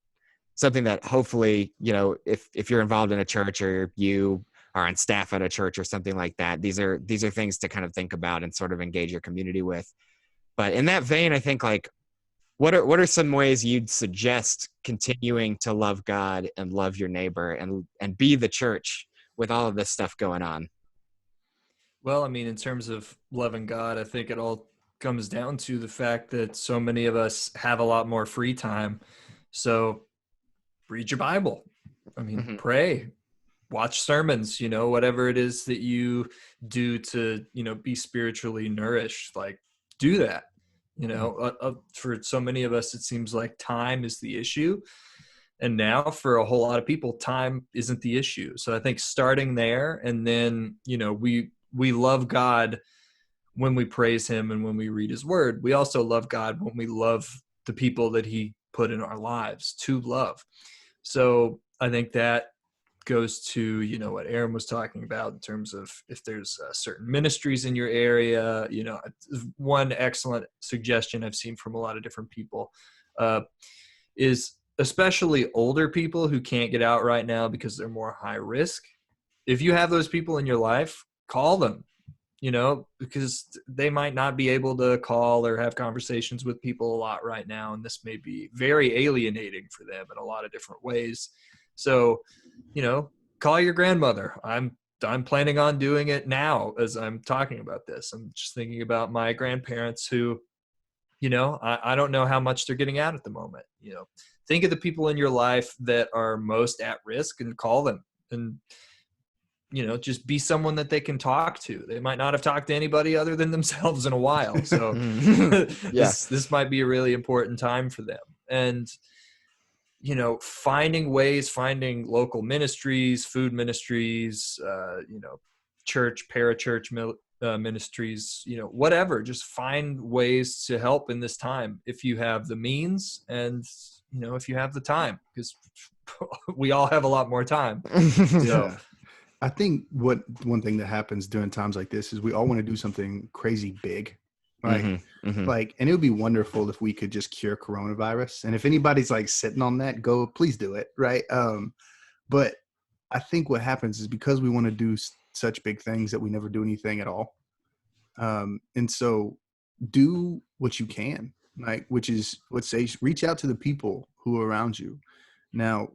hopefully, if you're involved in a church or you are on staff at a church or something like that, these are things to kind of think about and sort of engage your community with. But in that vein, I think like, what are some ways you'd suggest continuing to love God and love your neighbor and be the church with all of this stuff going on? Well, I mean, in terms of loving God, I think it all comes down to the fact that so many of us have a lot more free time. So read your Bible. I mean, mm-hmm. Pray, watch sermons, whatever it is that you do to, be spiritually nourished, like do that. For so many of us, it seems like time is the issue. And now for a whole lot of people, time isn't the issue. So I think starting there, and then, we love God when we praise him and when we read his word. We also love God when we love the people that he put in our lives to love. So I think that goes to, what Aaron was talking about in terms of if there's certain ministries in your area. One excellent suggestion I've seen from a lot of different people is especially older people who can't get out right now because they're more high risk. If you have those people in your life, call them, because they might not be able to call or have conversations with people a lot right now. And this may be very alienating for them in a lot of different ways. So, call your grandmother. I'm planning on doing it now as I'm talking about this. I'm just thinking about my grandparents who, I don't know how much they're getting out at the moment. Think of the people in your life that are most at risk and call them, and, just be someone that they can talk to. They might not have talked to anybody other than themselves in a while. So this might be a really important time for them. And, finding local ministries, food ministries, church, parachurch ministries, whatever, just find ways to help in this time if you have the means and, if you have the time, because we all have a lot more time. So I think one thing that happens during times like this is we all want to do something crazy big, right? Like, and it would be wonderful if we could just cure coronavirus. And if anybody's like sitting on that, please do it, right? But I think what happens is because we want to do such big things that we never do anything at all. And so do what you can, like, which is reach out to the people who are around you. Now,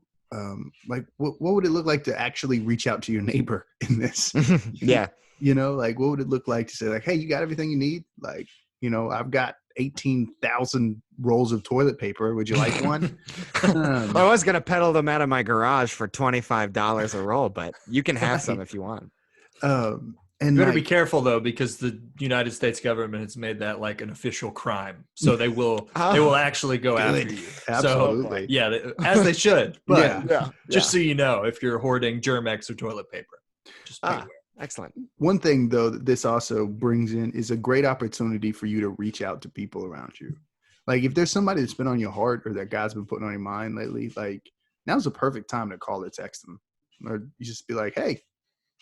like what would it look like to actually reach out to your neighbor in this? Yeah. Like what would it look like to say like, hey, you got everything you need? Like, I've got 18,000 rolls of toilet paper. Would you like one? I was going to peddle them out of my garage for $25 a roll, but you can have some if you want. And you better be careful though, because the United States government has made that like an official crime. So they will actually go after you. Absolutely. So, as they should. But just so you know, if you're hoarding Germex or toilet paper, just be aware. Excellent. One thing though that this also brings in is a great opportunity for you to reach out to people around you. Like if there's somebody that's been on your heart or that God's been putting on your mind lately, like now's the perfect time to call or text them. Or you just be like, hey,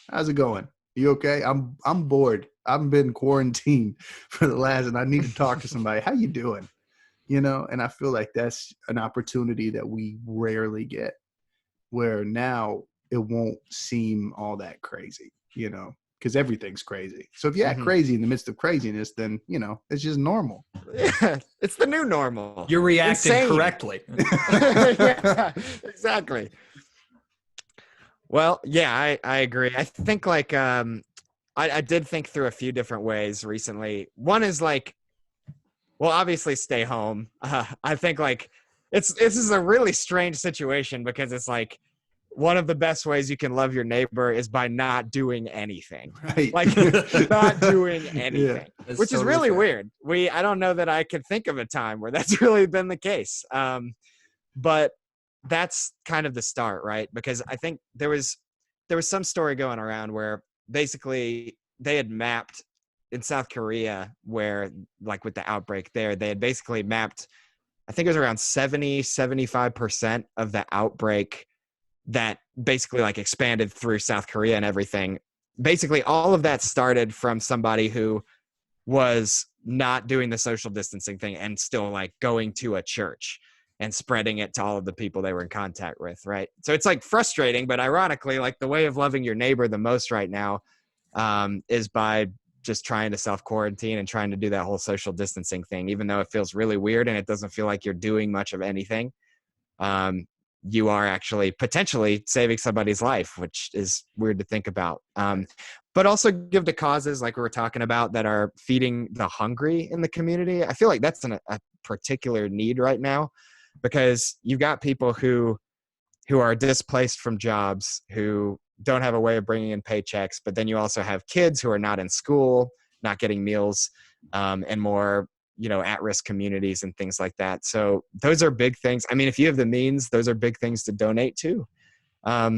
how's it going? You okay? I'm bored. I've been quarantined for the last, and I need to talk to somebody. How you doing? And I feel like that's an opportunity that we rarely get, where now it won't seem all that crazy, because everything's crazy. So if you act crazy in the midst of craziness, then, it's just normal. It's the new normal. You're reacting correctly. Yeah, exactly. Well, yeah, I agree. I think like I did think through a few different ways recently. One is like, well, obviously stay home. I think like this is a really strange situation because it's like one of the best ways you can love your neighbor is by not doing anything. Right. Like not doing anything, which is really weird. I don't know that I could think of a time where that's really been the case. But that's kind of the start, right? Because I think there was some story going around where basically they had mapped in South Korea where like with the outbreak there, they had basically mapped, I think it was around 75% of the outbreak that basically like expanded through South Korea and everything. Basically all of that started from somebody who was not doing the social distancing thing and still like going to a church and spreading it to all of the people they were in contact with, right? So it's like frustrating, but ironically, like the way of loving your neighbor the most right now is by just trying to self-quarantine and trying to do that whole social distancing thing, even though it feels really weird and it doesn't feel like you're doing much of anything. You are actually potentially saving somebody's life, which is weird to think about. But also give to causes like we were talking about that are feeding the hungry in the community. I feel like that's a particular need right now, because you've got people who are displaced from jobs, who don't have a way of bringing in paychecks, but then you also have kids who are not in school, not getting meals, and more, at-risk communities and things like that. So those are big things. I mean, if you have the means, those are big things to donate to. I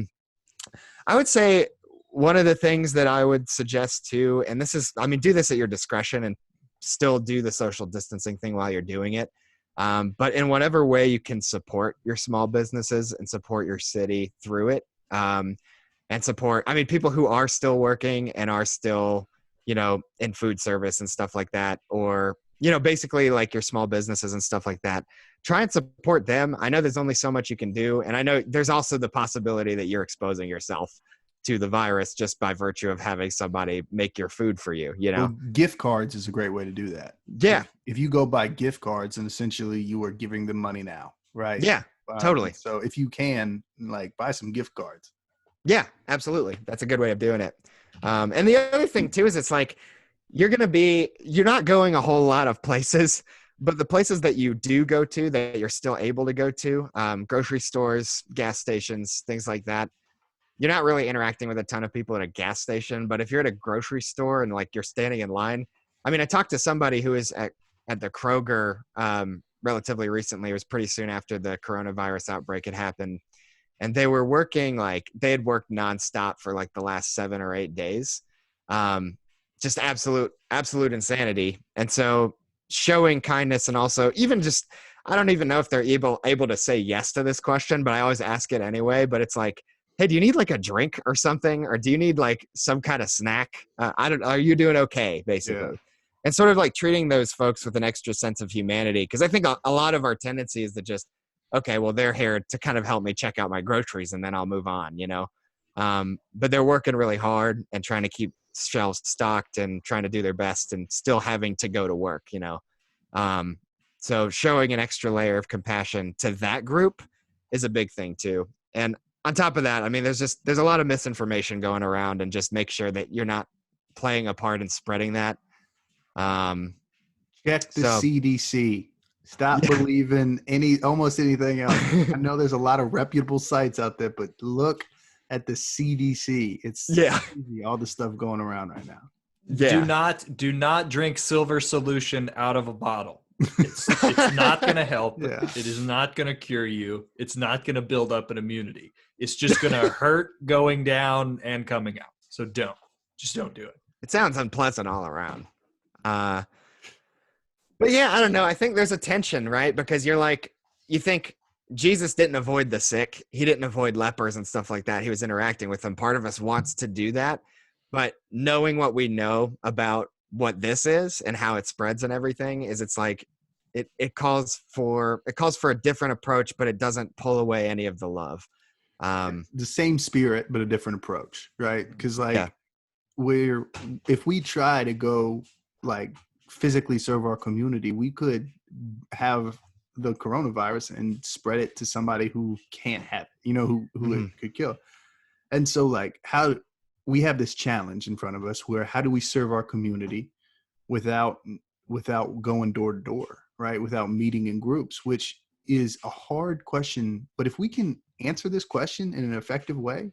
would say one of the things that I would suggest too, and this is, do this at your discretion and still do the social distancing thing while you're doing it. But in whatever way you can support your small businesses and support your city through it, and support, people who are still working and are still, in food service and stuff like that, or, basically like your small businesses and stuff like that. Try and support them. I know there's only so much you can do. And I know there's also the possibility that you're exposing yourself to the virus just by virtue of having somebody make your food for you, Well, gift cards is a great way to do that. Yeah. If you go buy gift cards, and essentially you are giving them money now, right? Yeah, totally. So if you can, buy some gift cards. Yeah, absolutely. That's a good way of doing it. And the other thing too is it's like you're not going a whole lot of places, but the places that you do go to that you're still able to go to, grocery stores, gas stations, things like that. You're not really interacting with a ton of people at a gas station, but if you're at a grocery store and like you're standing in line, I talked to somebody who is at the Kroger relatively recently. It was pretty soon after the coronavirus outbreak had happened. And they were working, they had worked nonstop for like the last 7 or 8 days. Just absolute insanity. And so showing kindness, and also even just, I don't even know if they're able to say yes to this question, but I always ask it anyway. But it's like, hey, do you need like a drink or something? Or do you need like some kind of snack? Are you doing okay, basically? Yeah. And sort of like treating those folks with an extra sense of humanity. Because I think a lot of our tendency is to just, okay, well, they're here to kind of help me check out my groceries and then I'll move on, but they're working really hard and trying to keep shelves stocked and trying to do their best and still having to go to work, so showing an extra layer of compassion to that group is a big thing too. And on top of that, there's a lot of misinformation going around, and just make sure that you're not playing a part in spreading that. Check the CDC. Stop believing almost anything else. I know there's a lot of reputable sites out there, but look at the CDC. It's crazy, all the stuff going around right now. Yeah. Do not drink silver solution out of a bottle. It's not going to help. Yeah. It is not going to cure you. It's not going to build up an immunity. It's just going to hurt going down and coming out. So don't do it. It sounds unpleasant all around. But yeah, I don't know. I think there's a tension, right? Because you think Jesus didn't avoid the sick. He didn't avoid lepers and stuff like that. He was interacting with them. Part of us wants to do that. But knowing what we know about what this is and how it spreads and everything is, it's like it calls for a different approach, but it doesn't pull away any of the love. The same spirit, but a different approach, right? Because if we try to go physically serve our community, we could have the coronavirus and spread it to somebody who can't have it, who it could kill. And so how we have this challenge in front of us where how do we serve our community without going door to door, right? Without meeting in groups, which is a hard question. But if we can answer this question in an effective way,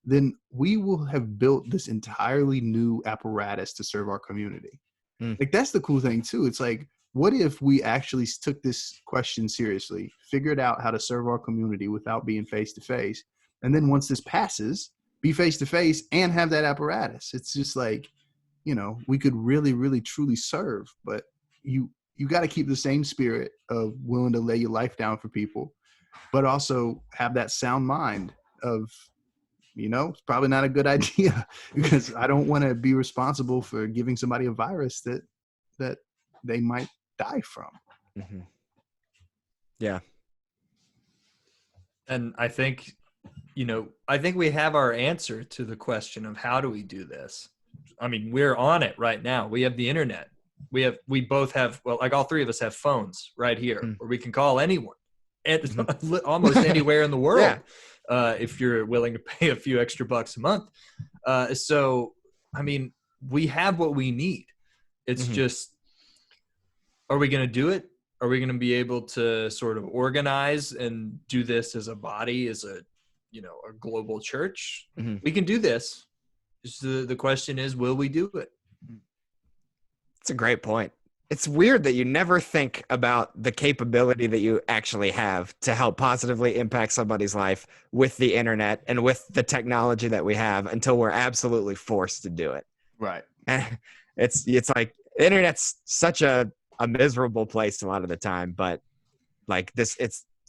then we will have built this entirely new apparatus to serve our community. That's the cool thing too. It's what if we actually took this question seriously, figured out how to serve our community without being face to face, and then once this passes, be face to face and have that apparatus. It's just we could really, really, truly serve. But you got to keep the same spirit of willing to lay your life down for people, but also have that sound mind of, it's probably not a good idea because I don't want to be responsible for giving somebody a virus that they might die from. Mm-hmm. Yeah. And I think we have our answer to the question of how do we do this? We're on it right now. We have the internet. We both have, all three of us have phones right here where we can call anyone and almost anywhere in the world. Yeah. If you're willing to pay a few extra bucks a month. We have what we need. It's just, are we going to do it? Are we going to be able to sort of organize and do this as a body, as a a global church. Mm-hmm. We can do this. Just the question is, will we do it? It's a great point. It's weird that you never think about the capability that you actually have to help positively impact somebody's life with the internet and with the technology that we have until we're absolutely forced to do it. Right. And it's like the internet's such a miserable place a lot of the time, but like this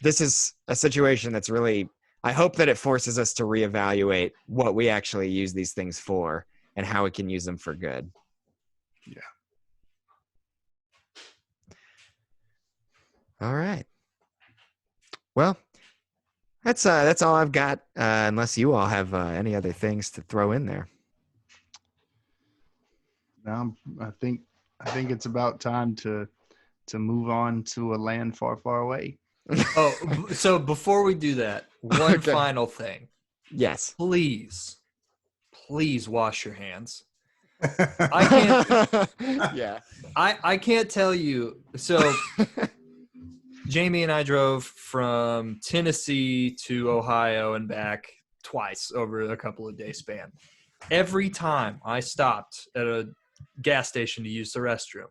is a situation that's really, I hope that it forces us to reevaluate what we actually use these things for and how we can use them for good. Yeah. All right. Well, that's all I've got. Unless you all have any other things to throw in there. Now, I think it's about time to move on to a land far, far away. Oh, so before we do that, one Okay. final thing. Yes. Please wash your hands. I can't. Yeah. I can't tell you. So Jamie and I drove from Tennessee to Ohio and back twice over a couple of days span. Every time I stopped at a gas station to use the restroom,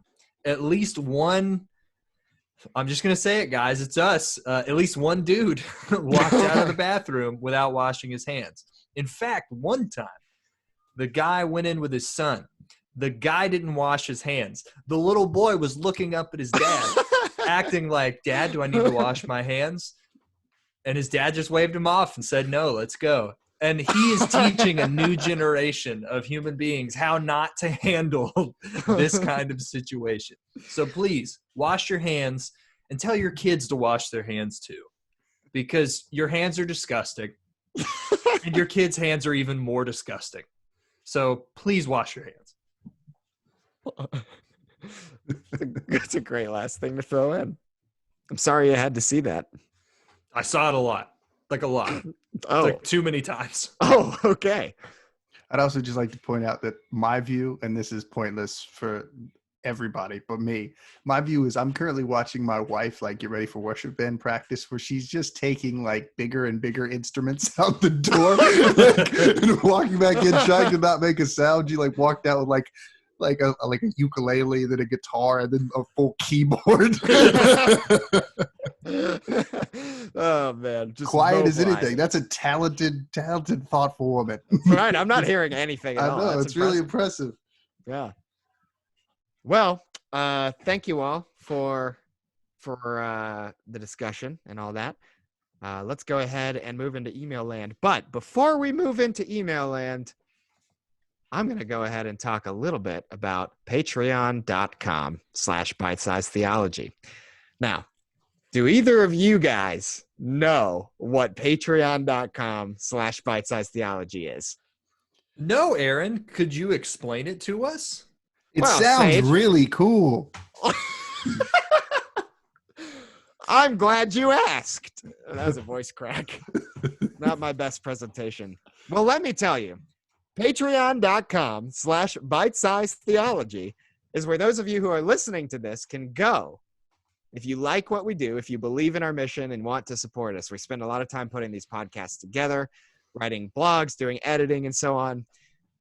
at least one, I'm just going to say it, guys, it's us, at least one dude walked out of the bathroom without washing his hands. In fact, one time, the guy went in with his son. The guy didn't wash his hands. The little boy was looking up at his dad, acting like, "Dad, do I need to wash my hands?" And his dad just waved him off and said, "No, let's go." And he is teaching a new generation of human beings how not to handle this kind of situation. So please wash your hands and tell your kids to wash their hands too, because your hands are disgusting and your kids' hands are even more disgusting. So please wash your hands. That's a great last thing to throw in. I'm sorry you had to see that. I saw it a lot. Like a lot. Oh. Like too many times. Oh, okay. I'd also just like to point out that my view, and this is pointless for everybody but me, my view is I'm currently watching my wife like get ready for worship band practice, where she's just taking like bigger and bigger instruments out the door and walking back in trying to not make a sound. She like walked out with like a ukulele, then a guitar, and then a full keyboard. Oh man, just quiet as mobilizing. anything. That's a talented, thoughtful woman. Right, I'm not hearing anything at all. I know, That's it's really impressive. Yeah. Well, thank you all for the discussion and all that. Let's go ahead and move into email land. But before we move into email land, I'm going to go ahead and talk a little bit about patreon.com/bitesizetheology. Now, do either of you guys know what patreon.com/bitesizetheology is? No, Aaron, could you explain it to us? It sounds Sage, really cool. I'm glad you asked. That was a voice crack. Not my best presentation. Well, let me tell you, patreon.com/bitesizetheology is where those of you who are listening to this can go. If you like what we do, if you believe in our mission and want to support us, we spend a lot of time putting these podcasts together, writing blogs, doing editing, and so on.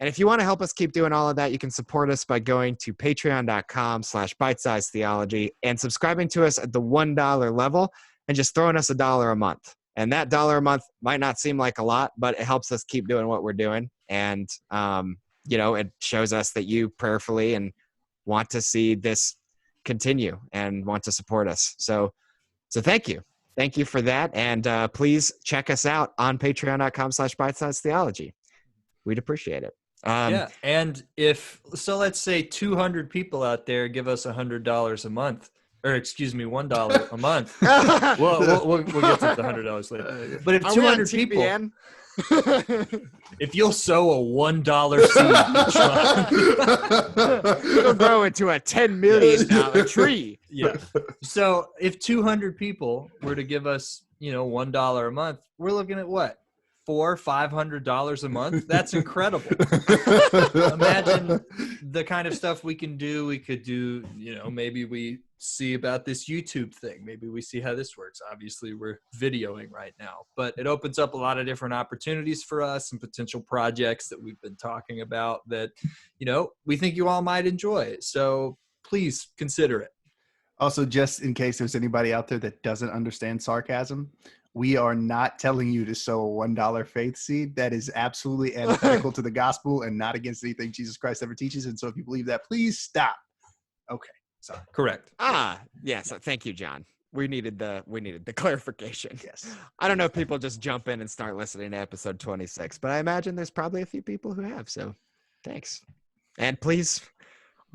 And if you want to help us keep doing all of that, you can support us by going to patreon.com/bitesizetheology and subscribing to us at the $1 level and just throwing us $1 a month. And that $1 a month might not seem like a lot, but it helps us keep doing what we're doing. And, it shows us that you prayerfully and want to see this continue and want to support us. So thank you. Thank you for that. And please check us out on patreon.com/bitesizetheology. We'd appreciate it. Yeah. And let's say 200 people out there give us $100 a month, or excuse me, $1 a month. We'll get to the $100 later. But if 200 people, if you'll sow a $1 seed, it'll grow into a $10 million tree. Yeah. So if 200 people were to give us, $1 a month, we're looking at what? $400-$500 a month. That's incredible. Imagine the kind of stuff we can do. We could do, maybe we see about this YouTube thing. Maybe we see how this works. Obviously, we're videoing right now, but it opens up a lot of different opportunities for us and potential projects that we've been talking about that, we think you all might enjoy. So please consider it. Also, just in case there's anybody out there that doesn't understand sarcasm, we are not telling you to sow a $1 faith seed. That is absolutely antithetical to the gospel and not against anything Jesus Christ ever teaches. And so if you believe that, please stop. Okay. Sorry. Correct. Yes. Thank you, John. We needed the clarification. Yes. I don't know if people just jump in and start listening to episode 26, but I imagine there's probably a few people who have. So thanks. And please,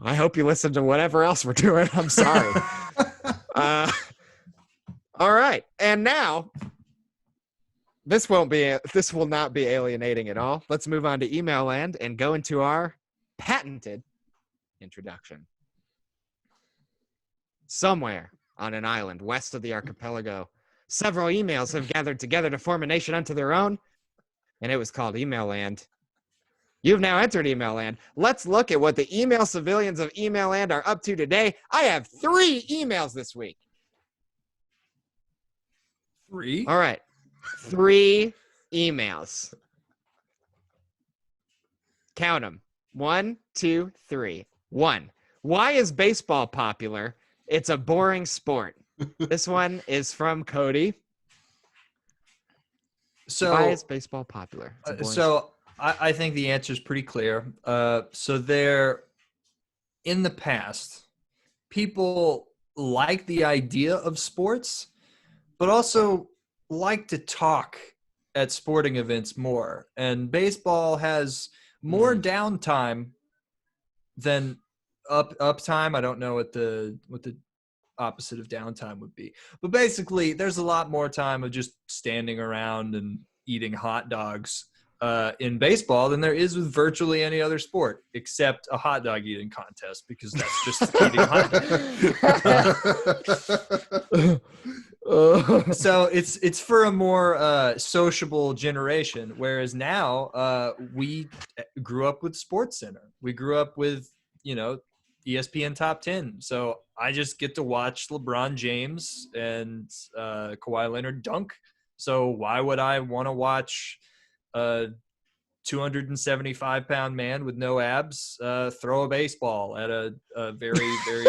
I hope you listen to whatever else we're doing. I'm sorry. All right. And now this will not be alienating at all. Let's move on to email land and go into our patented introduction. Somewhere on an island west of the archipelago, several emails have gathered together to form a nation unto their own, and it was called Email Land. You've now entered Email Land. Let's look at what the email civilians of Email Land are up to today. I have 3 emails this week. 3? All right. 3 emails. Count them. 1, 2, 3. 1. Why is baseball popular? It's a boring sport. This one is from Cody. So why is baseball popular? I think the answer is pretty clear. So in the past, people like the idea of sports, but also like to talk at sporting events more. And baseball has more downtime than uptime. I don't know what the opposite of downtime would be. But basically, there's a lot more time of just standing around and eating hot dogs in baseball than there is with virtually any other sport, except a hot dog eating contest, because that's just eating hot dogs. So it's for a more sociable generation, whereas now we grew up with SportsCenter. We grew up with, ESPN Top 10. So I just get to watch LeBron James and Kawhi Leonard dunk. So why would I want to watch a 275-pound man with no abs throw a baseball at a very, very,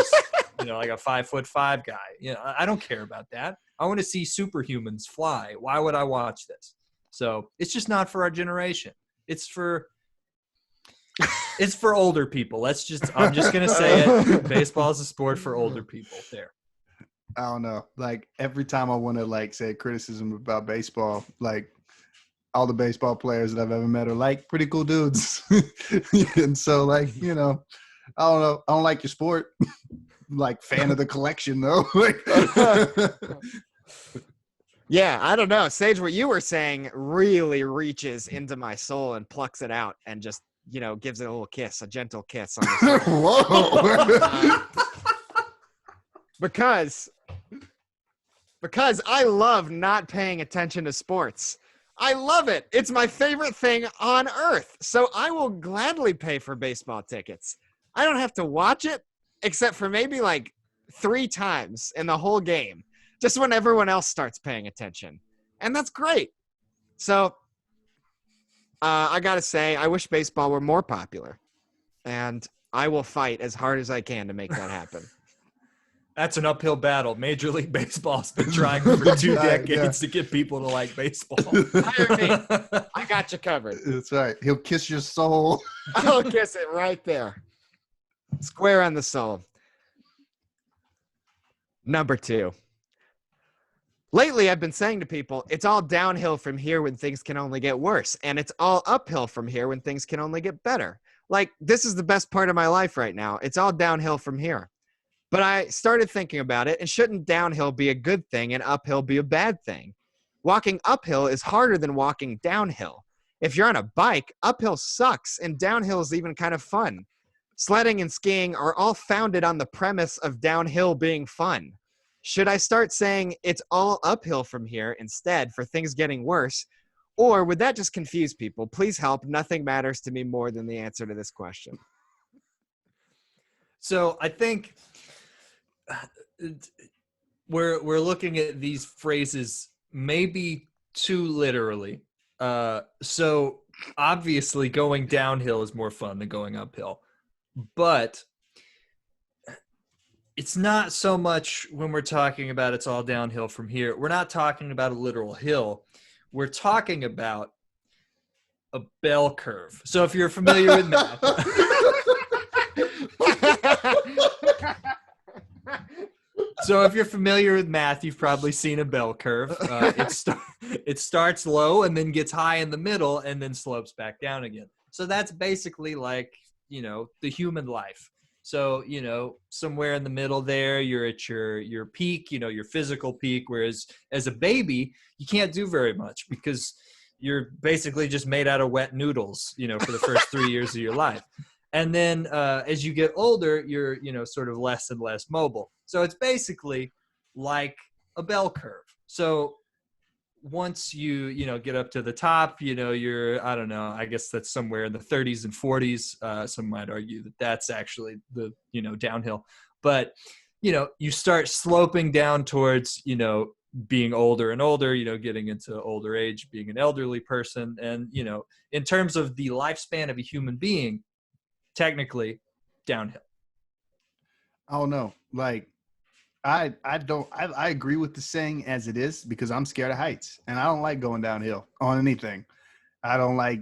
like a 5'5" guy? I don't care about that. I want to see superhumans fly. Why would I watch this? So it's just not for our generation. It's for older people. I'm just going to say it. Baseball is a sport for older people. There. I don't know. Like every time I want to say criticism about baseball, like all the baseball players that I've ever met are like pretty cool dudes. And so I don't know. I don't like your sport. Like fan of the collection though. Yeah, I don't know. Sage, what you were saying really reaches into my soul and plucks it out and just, gives it a little kiss, a gentle kiss on the Whoa. Because I love not paying attention to sports. I love it. It's my favorite thing on earth. So I will gladly pay for baseball tickets. I don't have to watch it except for maybe 3 times in the whole game, just when everyone else starts paying attention. And that's great. So I got to say, I wish baseball were more popular. And I will fight as hard as I can to make that happen. That's an uphill battle. Major League Baseball's been trying for 2 decades to get people to like baseball. Hire me. I got you covered. That's right. He'll kiss your soul. I'll kiss it right there. Square on the soul. Number 2. Lately, I've been saying to people, it's all downhill from here when things can only get worse. And it's all uphill from here when things can only get better. This is the best part of my life right now. It's all downhill from here. But I started thinking about it, and shouldn't downhill be a good thing and uphill be a bad thing? Walking uphill is harder than walking downhill. If you're on a bike, uphill sucks, and downhill is even kind of fun. Sledding and skiing are all founded on the premise of downhill being fun. Should I start saying it's all uphill from here instead for things getting worse? Or would that just confuse people? Please help. Nothing matters to me more than the answer to this question. So I think we're looking at these phrases maybe too literally. So obviously going downhill is more fun than going uphill, but it's not so much when we're talking about it's all downhill from here. We're not talking about a literal hill. We're talking about a bell curve. So if you're familiar with math, you've probably seen a bell curve. It starts low and then gets high in the middle and then slopes back down again. So that's basically like, the human life. So, somewhere in the middle there, you're at your peak, your physical peak, whereas as a baby, you can't do very much because you're basically just made out of wet noodles, for the first 3 years of your life. And then as you get older, you're, sort of less and less mobile. So it's basically like a bell curve. So once you get up to the top, you're, I don't know, I guess that's somewhere in the 30s and 40s. Some might argue that that's actually the, downhill. But, you start sloping down towards, being older and older, getting into older age, being an elderly person. And, in terms of the lifespan of a human being, technically downhill. I don't know. Like, I agree with the saying as it is because I'm scared of heights and I don't like going downhill on anything. I don't like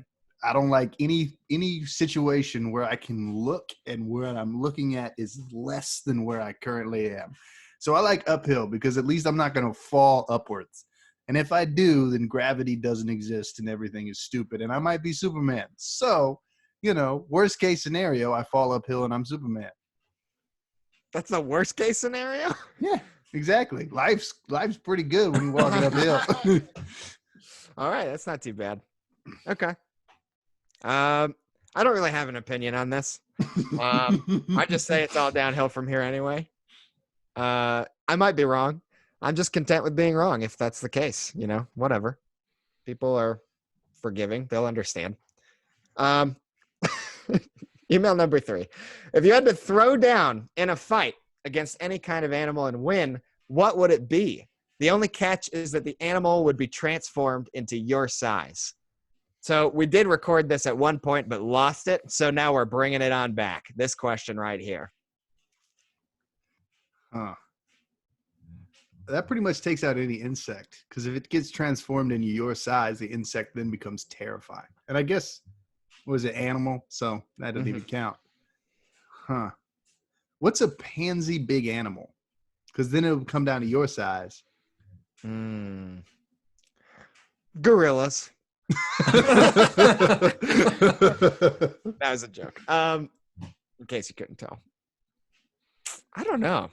any situation where I can look and where I'm looking at is less than where I currently am. So I like uphill because at least I'm not going to fall upwards. And if I do, then gravity doesn't exist and everything is stupid and I might be Superman. So, worst case scenario, I fall uphill and I'm Superman. That's the worst case scenario? Yeah, exactly. Life's pretty good when you're walking uphill. All right, that's not too bad. Okay. I don't really have an opinion on this. I just say it's all downhill from here anyway. I might be wrong. I'm just content with being wrong if that's the case. Whatever. People are forgiving. They'll understand. Email number 3. If you had to throw down in a fight against any kind of animal and win, what would it be? The only catch is that the animal would be transformed into your size. So we did record this at one point, but lost it. So now we're bringing it on back. This question right here. That pretty much takes out any insect because if it gets transformed into your size, the insect then becomes terrifying. And I guess, was it animal? So that doesn't even count. What's a pansy big animal? Because then it'll come down to your size. Gorillas. That was a joke. In case you couldn't tell. I don't know.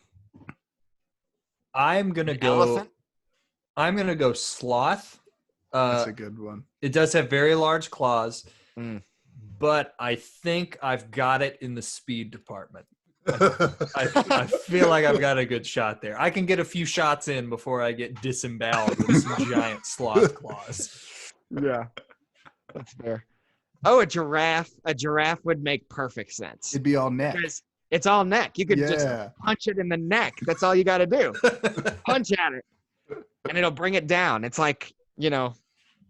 I'm gonna go sloth. That's a good one. It does have very large claws, but I think I've got it in the speed department. I feel like I've got a good shot there. I can get a few shots in before I get disemboweled with some giant sloth claws. Yeah, that's fair. Oh, a giraffe. A giraffe would make perfect sense. It'd be all neck. Because it's all neck. You could just punch it in the neck. That's all you got to do. Punch at it, and it'll bring it down. It's like, I don't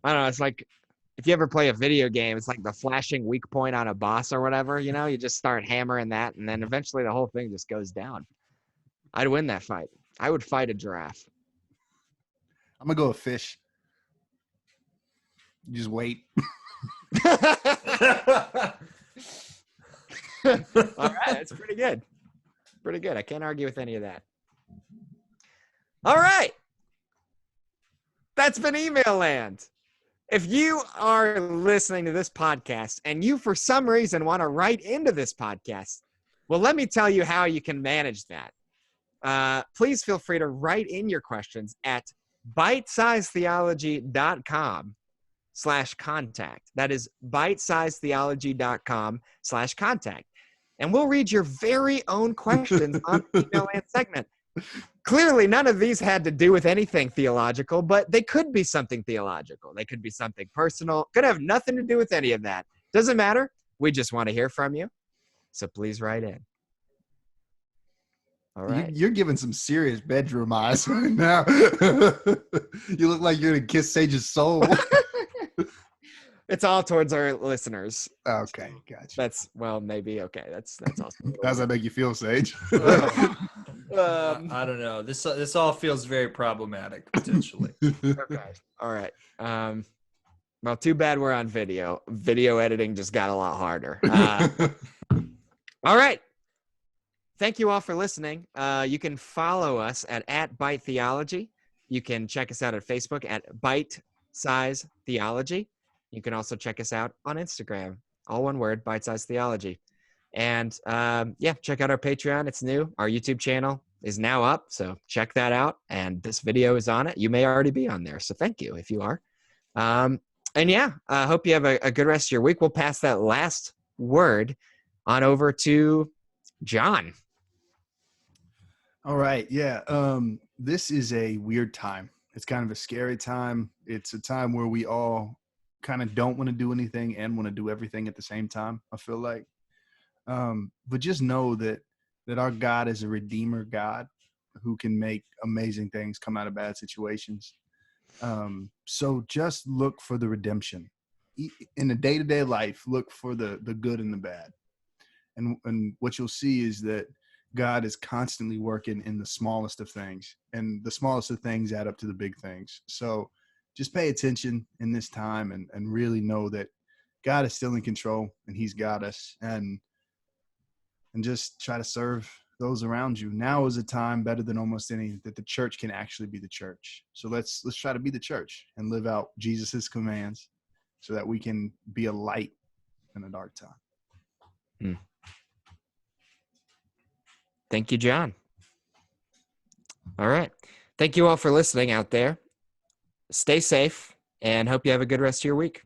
know. It's like if you ever play a video game, it's like the flashing weak point on a boss or whatever. You just start hammering that, and then eventually the whole thing just goes down. I'd win that fight. I would fight a giraffe. I'm going to go with fish. You just wait. All right, that's pretty good. Pretty good. I can't argue with any of that. All right. That's been Email Land. If you are listening to this podcast and you, for some reason, want to write into this podcast, well, let me tell you how you can manage that. Please feel free to write in your questions at bitesizetheology.com/contact. That is bitesizetheology.com/contact. And we'll read your very own questions on the Email Land segment. Clearly, none of these had to do with anything theological, but they could be something theological. They could be something personal. Could have nothing to do with any of that. Doesn't matter. We just want to hear from you. So please write in. All right. You're giving some serious bedroom eyes right now. You look like you're going to kiss Sage's soul. It's all towards our listeners. Okay, gotcha. Maybe okay. That's also. How's that make you feel, Sage? I don't know. This all feels very problematic potentially. Okay. All right. Well, too bad we're on video. Video editing just got a lot harder. All right. Thank you all for listening. You can follow us at Bite Theology. You can check us out at Facebook at Bite Size Theology. You can also check us out on Instagram. All one word, Bite Size Theology. And check out our Patreon. It's new. Our YouTube channel is now up, so check that out. And this video is on it. You may already be on there, so thank you if you are. I hope you have a good rest of your week. We'll pass that last word on over to John. All right. Yeah. This is a weird time. It's kind of a scary time. It's a time where we all kind of don't want to do anything and want to do everything at the same time, I feel like. But just know that our God is a redeemer God who can make amazing things come out of bad situations. So just look for the redemption. In the day-to-day life, look for the good and the bad. And what you'll see is that God is constantly working in the smallest of things, and the smallest of things add up to the big things. So just pay attention in this time and really know that God is still in control and he's got us, and just try to serve those around you. Now is a time better than almost any that the church can actually be the church. So let's try to be the church and live out Jesus's commands so that we can be a light in a dark time. Thank you, John. All right. Thank you all for listening out there. Stay safe and hope you have a good rest of your week.